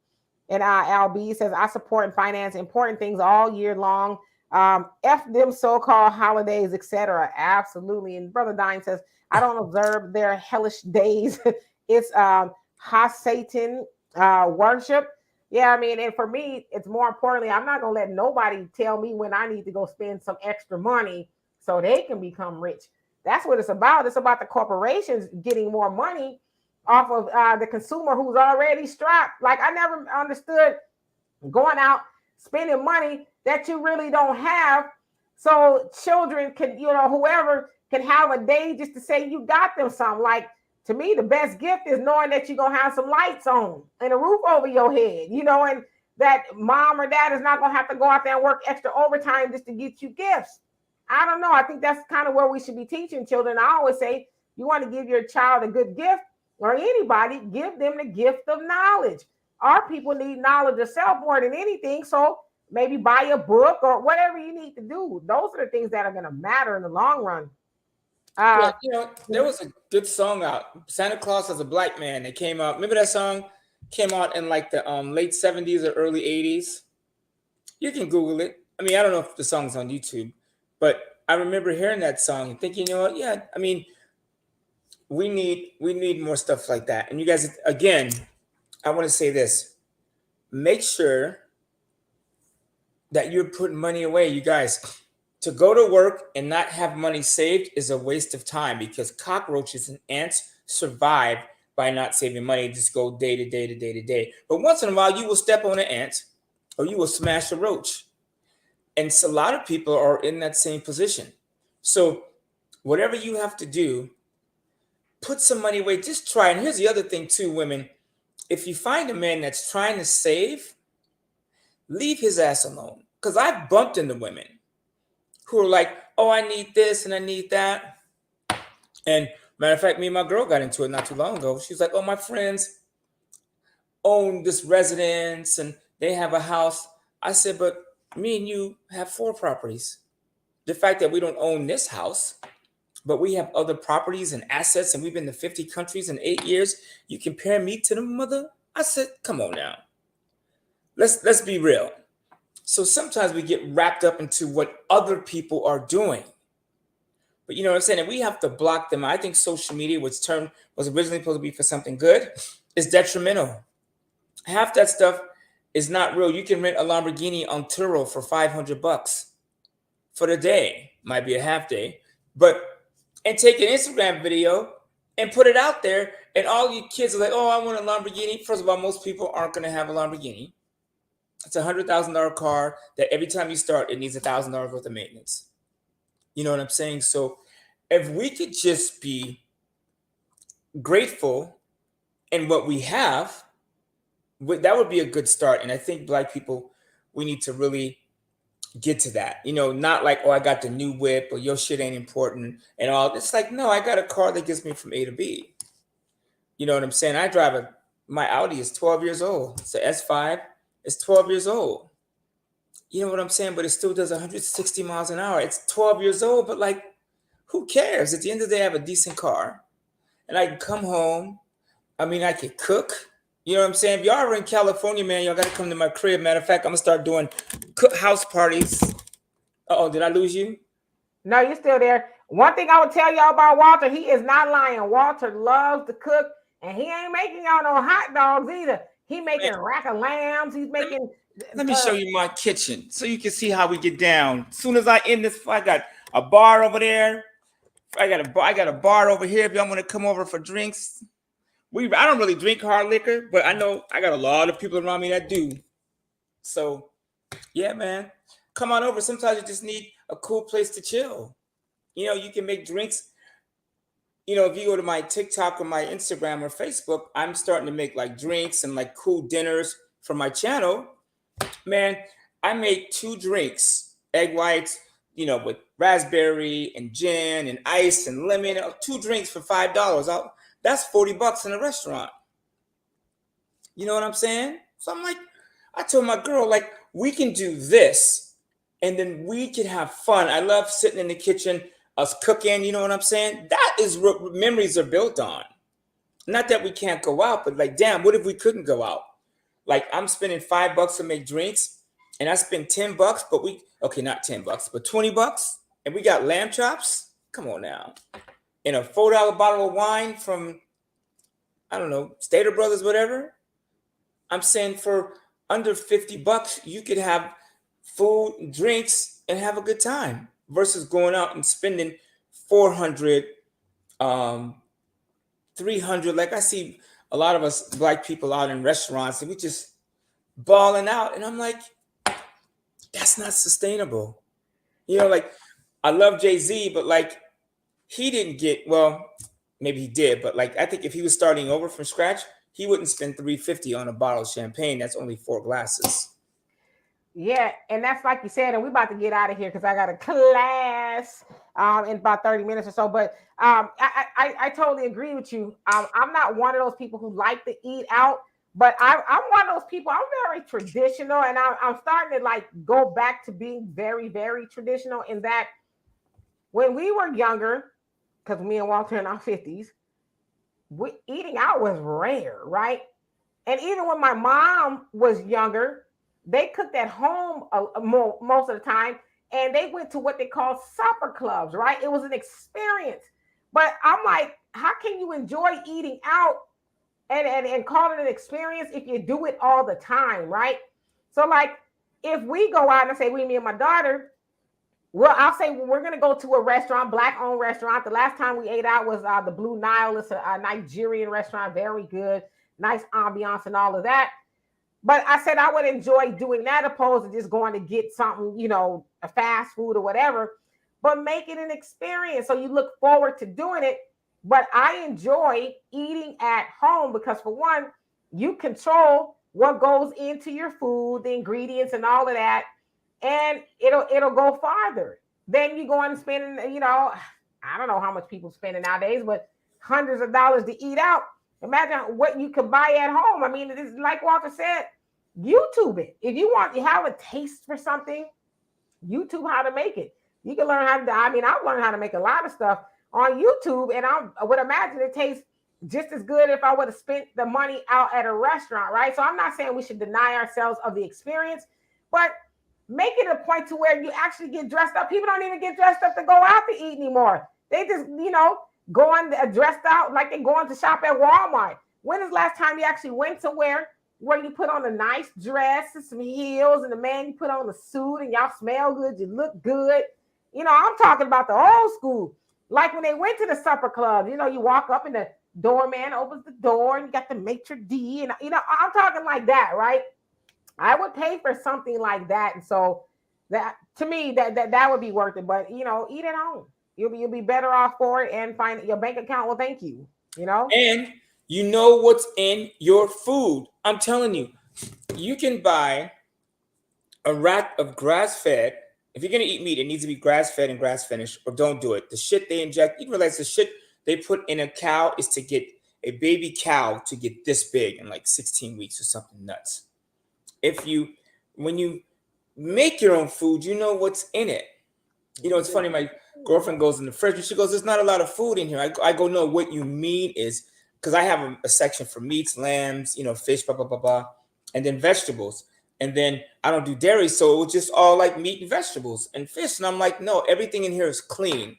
And LB says, I support and finance important things all year long. F them so-called holidays, etc. Absolutely. And Brother Dine says, I don't observe their hellish days. It's Satan worship. Yeah, I mean, and for me, it's more importantly, I'm not going to let nobody tell me when I need to go spend some extra money so they can become rich. That's what it's about. It's about the corporations getting more money off of the consumer who's already strapped. Like, I never understood going out, spending money that you really don't have. So children can, you know, whoever can have a day just to say you got them something. Like, to me, the best gift is knowing that you're going to have some lights on and a roof over your head, you know, and that mom or dad is not going to have to go out there and work extra overtime just to get you gifts. I don't know. I think that's kind of where we should be teaching children. I always say, you want to give your child a good gift, or anybody, give them the gift of knowledge. Our people need knowledge of self more than anything. So maybe buy a book or whatever you need to do. Those are the things that are going to matter in the long run. Yeah, you know, there was a good song out, Santa Claus as a Black Man, that came out. Remember that song? Came out in like the late 70s or early 80s. You can Google it. I mean, I don't know if the song's on YouTube, but I remember hearing that song and thinking, you know what? Yeah, I mean, we need more stuff like that. And you guys, again, I want to say this. Make sure that you're putting money away, you guys. To go to work and not have money saved is a waste of time, because cockroaches and ants survive by not saving money. Just go day to day to day to day. But once in a while, you will step on an ant or you will smash a roach. And so a lot of people are in that same position. So whatever you have to do, put some money away. Just try. And here's the other thing too, women. If you find a man that's trying to save, leave his ass alone. Because I've bumped into women who are like, oh, I need this and I need that. And matter of fact, me and my girl got into it not too long ago. She was like, oh, my friends own this residence and they have a house. I said, but me and you have 4 properties. The fact that we don't own this house, but we have other properties and assets, and we've been to 50 countries in 8 years. You compare me to the mother? I said, come on now. Let's be real. So sometimes we get wrapped up into what other people are doing. But you know what I'm saying? And we have to block them. I think social media, which was originally supposed to be for something good, is detrimental. Half that stuff is not real. You can rent a Lamborghini on Turo for $500 for the day. Might be a half day. And take an Instagram video and put it out there, and all you kids are like, oh, I want a Lamborghini. First of all, most people aren't going to have a Lamborghini. It's a $100,000 car that every time you start, it needs $1,000 worth of maintenance. You know what I'm saying? So if we could just be grateful in what we have, that would be a good start. And I think Black people, we need to really get to that. You know, not like, oh, I got the new whip or your shit ain't important and all. It's like, no, I got a car that gets me from A to B. You know what I'm saying? My Audi is 12 years old. It's an S5. It's 12 years old. You know what I'm saying? But it still does 160 miles an hour. It's 12 years old, but like, who cares? At the end of the day, I have a decent car and I can come home. I mean, I can cook. You know what I'm saying? If y'all are in California, man, y'all got to come to my crib. Matter of fact, I'm going to start doing house parties. Uh-oh, did I lose you? No, you're still there. One thing I would tell y'all about Walter, he is not lying. Walter loves to cook, and he ain't making y'all no hot dogs either. He making rack of lambs. He's making. Let me show you my kitchen so you can see how we get down. As soon as I end this, I got a bar over there. I got a bar over here. If y'all want to come over for drinks, I don't really drink hard liquor, but I know I got a lot of people around me that do. So, yeah, man, come on over. Sometimes you just need a cool place to chill. You know, you can make drinks. You know, if you go to my TikTok or my Instagram or Facebook, I'm starting to make like drinks and like cool dinners for my channel. Man, I made 2 drinks, egg whites, with raspberry and gin and ice and lemon, 2 drinks for $5. That's $40 in a restaurant. You know what I'm saying? So I'm like, I told my girl, like, we can do this and then we can have fun. I love sitting in the kitchen, us cooking, you know what I'm saying? That is what memories are built on. Not that we can't go out, but like, damn, what if we couldn't go out? Like, I'm spending $5 to make drinks and I spend $10, but not $10, but $20, and we got lamb chops. Come on now. And a $4 bottle of wine from, I don't know, Stater Brothers, whatever. I'm saying for under $50, you could have food and drinks and have a good time versus going out and spending $400, $300. Like, I see a lot of us Black people out in restaurants and we just balling out. And I'm like, that's not sustainable. Like, I love Jay-Z, but like, he didn't get, well, maybe he did, but like, I think if he was starting over from scratch, he wouldn't spend $350 on a bottle of champagne. That's only 4 glasses. Yeah, and that's like you said, and we're about to get out of here because I got a class in about 30 minutes or so. But I totally agree with you. I'm not one of those people who like to eat out, but I'm one of those people. I'm very traditional, and I'm starting to like go back to being very, very traditional in that when we were younger, because me and Walter in our 50s, eating out was rare, right? And even when my mom was younger, they cooked at home most of the time, and they went to what they call supper clubs, right? It was an experience. But I'm like, how can you enjoy eating out and call it an experience if you do it all the time, right? So like, if we go out and say, me and my daughter, well, I'll say we're going to go to a restaurant, Black-owned restaurant. The last time we ate out was the Blue Nile. It's a Nigerian restaurant, very good, nice ambiance and all of that. But I said I would enjoy doing that opposed to just going to get something, a fast food or whatever, but make it an experience. So you look forward to doing it. But I enjoy eating at home because, for one, you control what goes into your food, the ingredients and all of that. And it'll go farther. Then you go and spend, I don't know how much people spend nowadays, but hundreds of dollars to eat out. Imagine what you could buy at home. I mean, it is like Walter said, YouTube it. If you have a taste for something, YouTube how to make it. You can learn how to, I've learned how to make a lot of stuff on YouTube, and I would imagine it tastes just as good if I would have spent the money out at a restaurant, right? So I'm not saying we should deny ourselves of the experience, but make it a point to where you actually get dressed up. People don't even get dressed up to go out to eat anymore. They just, go on dressed out like they're going to shop at Walmart. When is the last time you actually went somewhere where you put on a nice dress and some heels, and the man you put on a suit and y'all smell good, you look good? I'm talking about the old school. Like when they went to the supper club, you walk up and the doorman opens the door and you got the maitre d', and I'm talking like that, right? I would pay for something like that. And so that, to me, that would be worth it. But, eat at home. You'll be better off for it, and find your bank account will thank you, And you know what's in your food. I'm telling you, you can buy a rack of grass-fed. If you're going to eat meat, it needs to be grass-fed and grass-finished, or don't do it. The shit they inject, you realize the shit they put in a cow is to get a baby cow to get this big in like 16 weeks or something nuts. When you make your own food, you know what's in it. It's funny. My girlfriend goes in the fridge and she goes, "There's not a lot of food in here." I go, "No, what you mean is," because I have a section for meats, lambs, fish, blah, blah, blah, blah, and then vegetables. And then I don't do dairy, so it was just all like meat and vegetables and fish. And I'm like, no, everything in here is clean.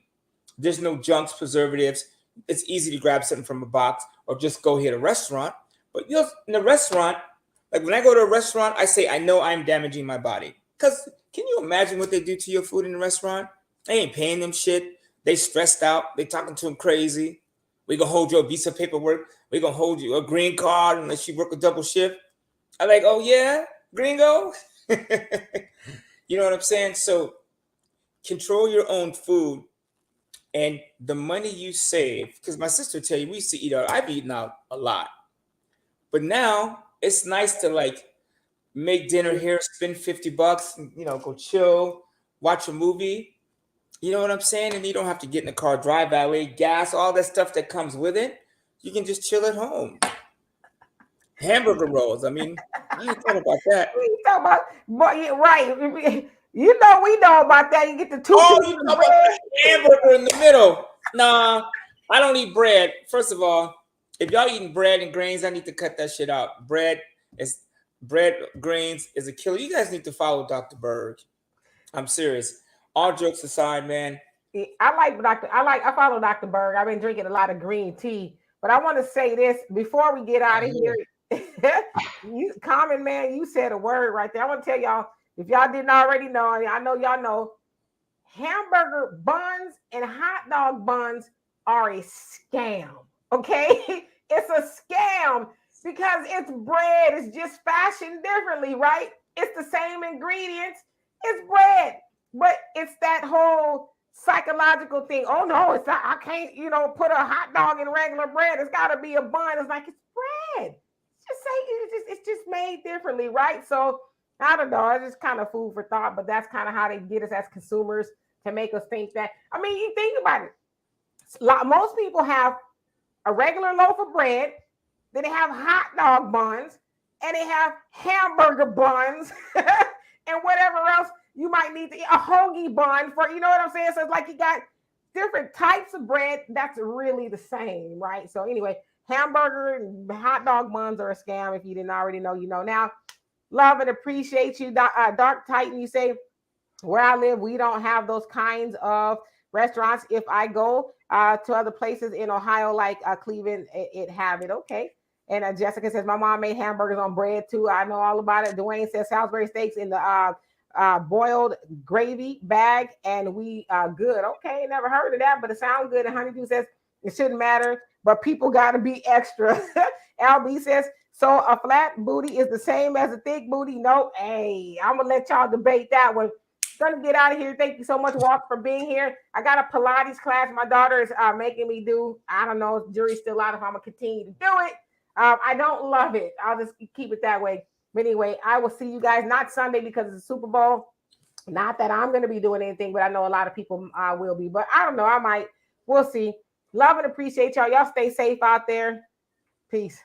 There's no junks, preservatives. It's easy to grab something from a box or just go hit a restaurant. But in a restaurant, like when I go to a restaurant, I say, I know I'm damaging my body. Because can you imagine what they do to your food in a restaurant? They ain't paying them shit. They stressed out. They talking to them crazy. We gonna hold you a piece of paperwork. We gonna hold you a green card unless you work a double shift. I'm like, oh yeah, gringo. You know what I'm saying? So control your own food and the money you save. Because my sister tell you, we used to eat out. I've eaten out a lot. But now it's nice to like make dinner here, spend $50, you know, go chill, watch a movie. You know what I'm saying? And you don't have to get in the car, drive that way, gas, all that stuff that comes with it. You can just chill at home. Hamburger rolls. I mean, I ain't thought about that. We talk about, boy, right? You know, we know about that. You get the two Oh, pieces you of talk about bread. the hamburger in the middle. Nah, I don't eat bread. First of all, if y'all eating bread and grains, I need to cut that shit out. Bread, grains is a killer. You guys need to follow Dr. Berg. I'm serious. All jokes aside, man. I follow Dr. Berg. I've been drinking a lot of green tea, but I want to say this before we get out of here. You, Common Man, you said a word right there. I want to tell y'all, if y'all didn't already know, I know y'all know, hamburger buns and hot dog buns are a scam. Okay, it's a scam because it's bread. It's just fashioned differently, right? It's the same ingredients. It's bread, but it's that whole psychological thing. Oh no, it's not. I can't, put a hot dog in regular bread. It's got to be a bun. It's like it's bread. It's just made differently, right? So I don't know. It's just kind of food for thought, but that's kind of how they get us as consumers to make us think that. I mean, you think about it. Most people have a regular loaf of bread, then they have hot dog buns, and they have hamburger buns, and whatever else you might need to eat, a hoagie bun for, you know what I'm saying? So it's like you got different types of bread that's really the same, right? So anyway, hamburger and hot dog buns are a scam. If you didn't already know, you know. Now, love and appreciate you, Dark Titan. You say, where I live, we don't have those kinds of restaurants. If I go to other places in Ohio, like Cleveland, it have it. Okay. And Jessica says, my mom made hamburgers on bread too. I know all about it. Dwayne says Salisbury steaks in the boiled gravy bag, and we good. Okay, never heard of that, but it sounds good. And Honeydew says it shouldn't matter, but people got to be extra. LB says, so a flat booty is the same as a thick booty? No. Hey, I'm gonna let y'all debate that one. Gonna get out of here. Thank you so much, Walter, for being here. I got a Pilates class my daughter is making me do. I don't know if jury's still out if I'm gonna continue to do it. I don't love it. I'll just keep it that way. But anyway, I will see you guys not Sunday because it's a Super Bowl. Not that I'm going to be doing anything, but I know a lot of people will be. But I don't know. I might. We'll see. Love and appreciate y'all. Y'all stay safe out there. Peace.